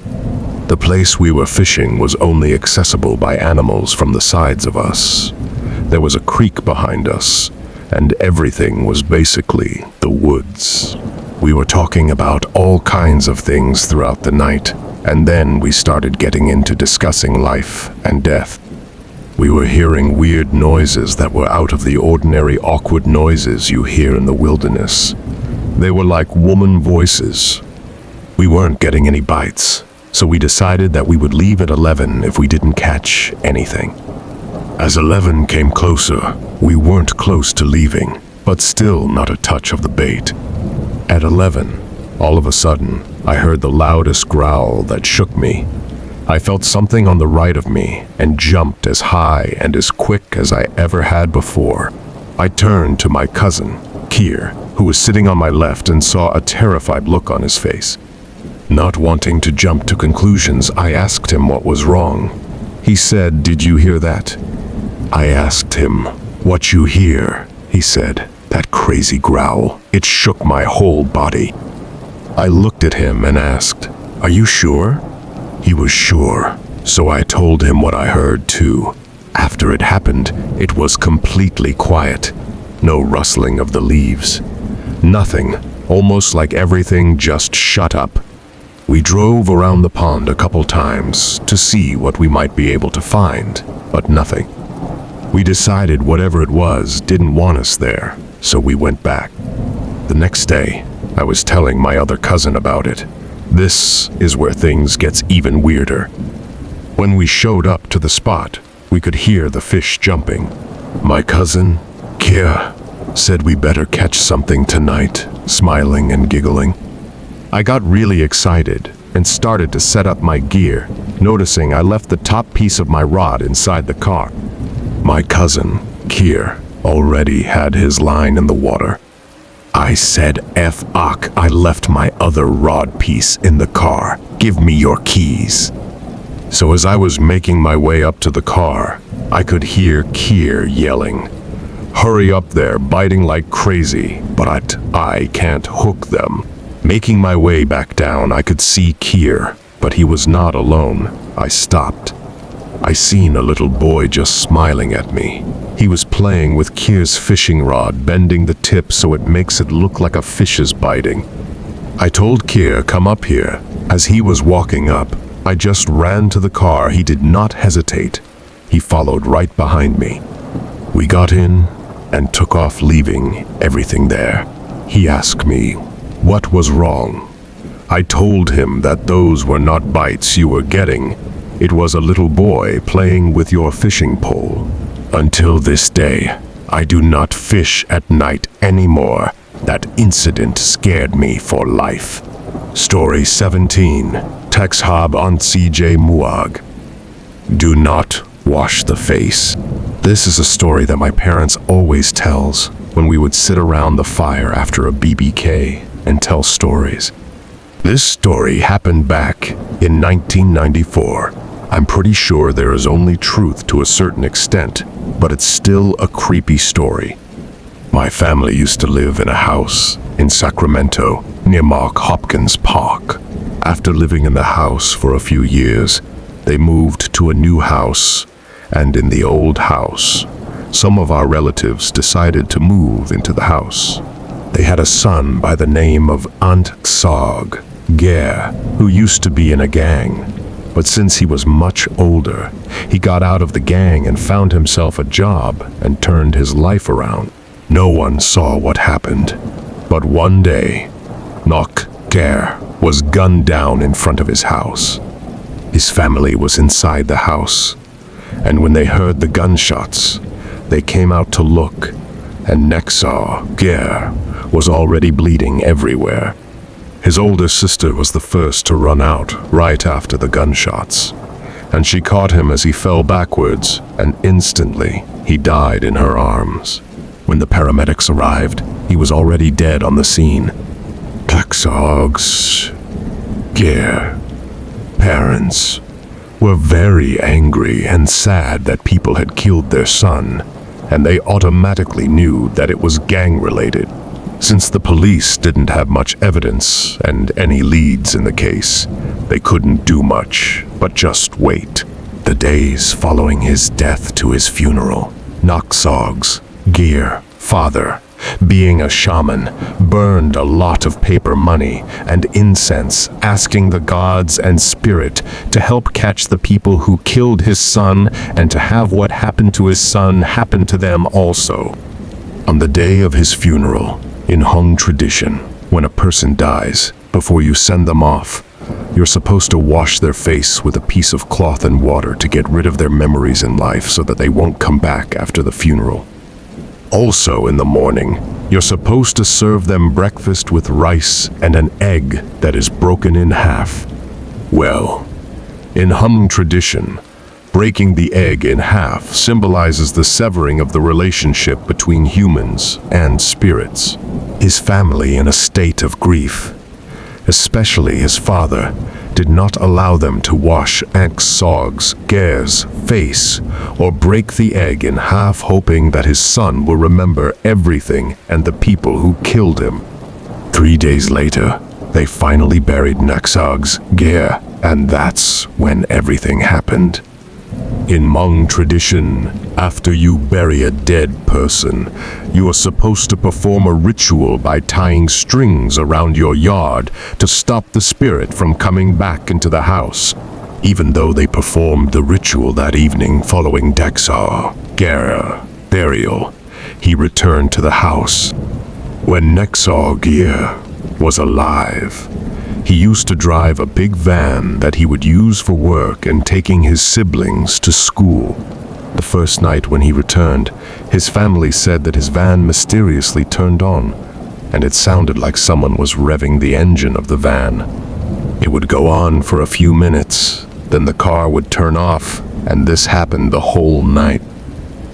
The place we were fishing was only accessible by animals from the sides of us. There was a creek behind us, and everything was basically the woods. We were talking about all kinds of things throughout the night, and then we started getting into discussing life and death. We were hearing weird noises that were out of the ordinary awkward noises you hear in the wilderness. They were like woman voices. We weren't getting any bites, so we decided that we would leave at 11 if we didn't catch anything. As 11 came closer, we weren't close to leaving, but still not a touch of the bait. At 11, all of a sudden, I heard the loudest growl that shook me. I felt something on the right of me and jumped as high and as quick as I ever had before. I turned to my cousin, Kier, who was sitting on my left, and saw a terrified look on his face. Not wanting to jump to conclusions, I asked him what was wrong. He said, "Did you hear that?" I asked him, "What you hear?" He said, "That crazy growl. It shook my whole body." I looked at him and asked, "Are you sure?" He was sure, so I told him what I heard too. After it happened, it was completely quiet. No rustling of the leaves. Nothing, almost like everything just shut up. We drove around the pond a couple times to see what we might be able to find, but nothing. We decided whatever it was didn't want us there, so we went back. The next day, I was telling my other cousin about it. This is where things gets even weirder. When we showed up to the spot, we could hear the fish jumping. My cousin, Kier, said we better catch something tonight, smiling and giggling. I got really excited and started to set up my gear, noticing I left the top piece of my rod inside the car. My cousin, Kier, already had his line in the water. I said, "F-ock, I left my other rod piece in the car. Give me your keys." So as I was making my way up to the car, I could hear Kier yelling, "Hurry up there, biting like crazy, but I can't hook them." Making my way back down, I could see Kier, but he was not alone. I stopped. I seen a little boy just smiling at me. He was playing with Kier's fishing rod, bending the tip so it makes it look like a fish is biting. I told Kier, "Come up here." As he was walking up, I just ran to the car. He did not hesitate. He followed right behind me. We got in and took off, leaving everything there. He asked me what was wrong. I told him that those were not bites you were getting. It was a little boy playing with your fishing pole. Until this day, I do not fish at night anymore. That incident scared me for life. Story 17, Tex Hab on CJ Muag. Do not wash the face. This is a story that my parents always tells when we would sit around the fire after a BBK and tell stories. This story happened back in 1994. I'm pretty sure there is only truth to a certain extent, but it's still a creepy story. My family used to live in a house in Sacramento near Mark Hopkins Park. After living in the house for a few years, they moved to a new house, and in the old house, some of our relatives decided to move into the house. They had a son by the name of Aunt Sog, Gare, who used to be in a gang. But since he was much older, he got out of the gang and found himself a job and turned his life around. No one saw what happened, but one day, Gare was gunned down in front of his house. His family was inside the house, and when they heard the gunshots, they came out to look, and Gare was already bleeding everywhere. His older sister was the first to run out right after the gunshots, and she caught him as he fell backwards, and instantly he died in her arms. When the paramedics arrived, he was already dead on the scene. Gare parents were very angry and sad that people had killed their son, and they automatically knew that it was gang-related. Since the police didn't have much evidence and any leads in the case, they couldn't do much but just wait. The days following his death to his funeral, Gare father, being a shaman, burned a lot of paper money and incense, asking the gods and spirit to help catch the people who killed his son and to have what happened to his son happen to them also. On the day of his funeral, in Hmong tradition, when a person dies, before you send them off, you're supposed to wash their face with a piece of cloth and water to get rid of their memories in life so that they won't come back after the funeral. Also in the morning, you're supposed to serve them breakfast with rice and an egg that is broken in half. Well, in Hmong tradition, breaking the egg in half symbolizes the severing of the relationship between humans and spirits. His family, in a state of grief, especially his father, did not allow them to wash Gare's face or break the egg in half, hoping that his son will remember everything and the people who killed him. 3 days later, they finally buried Gare, and that's when everything happened. In Hmong tradition, after you bury a dead person, you are supposed to perform a ritual by tying strings around your yard to stop the spirit from coming back into the house. Even though they performed the ritual that evening following Gare's burial, he returned to the house. When Gare was alive, he used to drive a big van that he would use for work and taking his siblings to school. The first night when he returned, his family said that his van mysteriously turned on, and it sounded like someone was revving the engine of the van. It would go on for a few minutes, then the car would turn off, and this happened the whole night.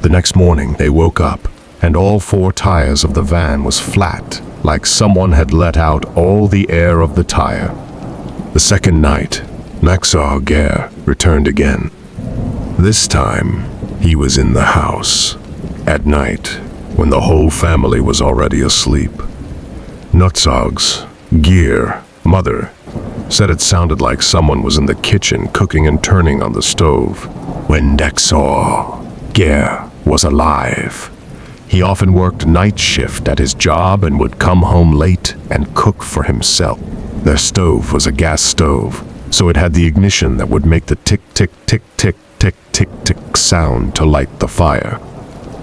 The next morning they woke up, and all 4 tires of the van was flat, like someone had let out all the air of the tire. The second night, Gare returned again. This time, he was in the house. At night, when the whole family was already asleep, Gare mother said it sounded like someone was in the kitchen cooking and turning on the stove. When Gare was alive, he often worked night shift at his job and would come home late and cook for himself. Their stove was a gas stove, so it had the ignition that would make the tick, tick, tick, tick, tick, tick, tick sound to light the fire.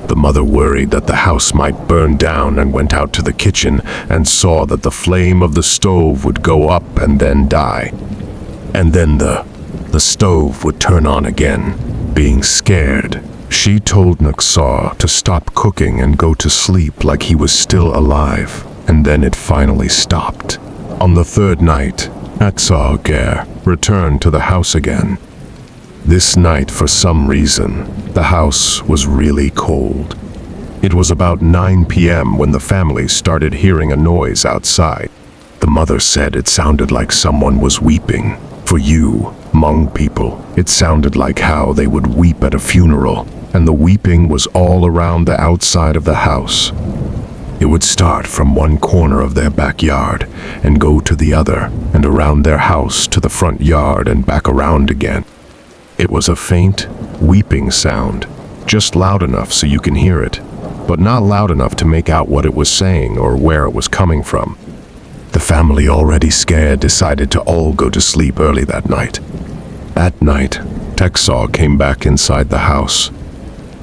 The mother worried that the house might burn down and went out to the kitchen and saw that the flame of the stove would go up and then die. And then the stove would turn on again. Being scared, she told to stop cooking and go to sleep like he was still alive, and then it finally stopped. On the third night, Gare returned to the house again. This night, for some reason, the house was really cold. It was about 9 p.m. when the family started hearing a noise outside. The mother said it sounded like someone was weeping. For you, Hmong people, it sounded like how they would weep at a funeral, and the weeping was all around the outside of the house. It would start from one corner of their backyard and go to the other, and around their house to the front yard and back around again. It was a faint, weeping sound, just loud enough so you can hear it, but not loud enough to make out what it was saying or where it was coming from. The family, already scared, decided to all go to sleep early that night. At night, Texaw came back inside the house.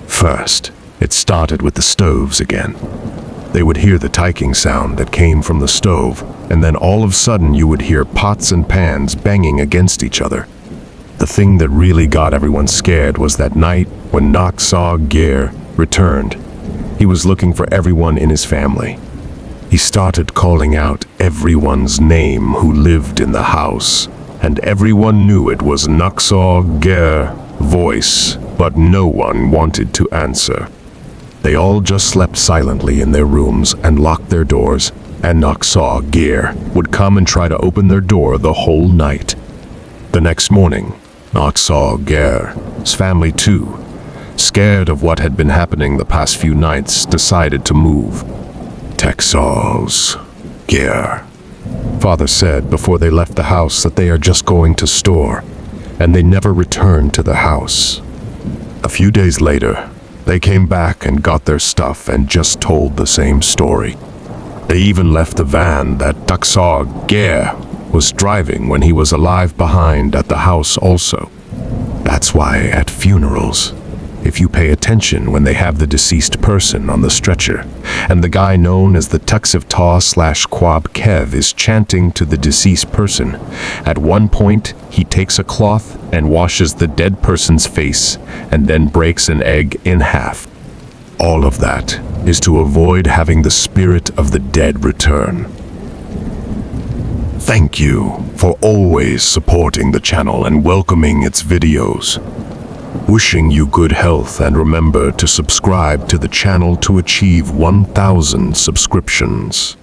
First, it started with the stoves again. They would hear the tiking sound that came from the stove, and then all of a sudden you would hear pots and pans banging against each other. The thing that really got everyone scared was that night when Noxaw Gear returned. He was looking for everyone in his family. He started calling out everyone's name who lived in the house, and everyone knew it was Noxaw Gear voice, but no one wanted to answer. They all just slept silently in their rooms and locked their doors, and Noxaw Gear would come and try to open their door the whole night. The next morning, Noxaw Gear's family too, scared of what had been happening the past few nights, decided to move. Texaw's Gear. Father said before they left the house that they are just going to store, and they never returned to the house. A few days later, they came back and got their stuff and just told the same story. They even left the van that Texaw Gear was driving when he was alive behind at the house also. That's why at funerals, if you pay attention when they have the deceased person on the stretcher, and the guy known as the Tuxivtaw/Quab Kev is chanting to the deceased person, at one point he takes a cloth and washes the dead person's face and then breaks an egg in half. All of that is to avoid having the spirit of the dead return. Thank you for always supporting the channel and welcoming its videos. Wishing you good health, and remember to subscribe to the channel to achieve 1,000 subscriptions.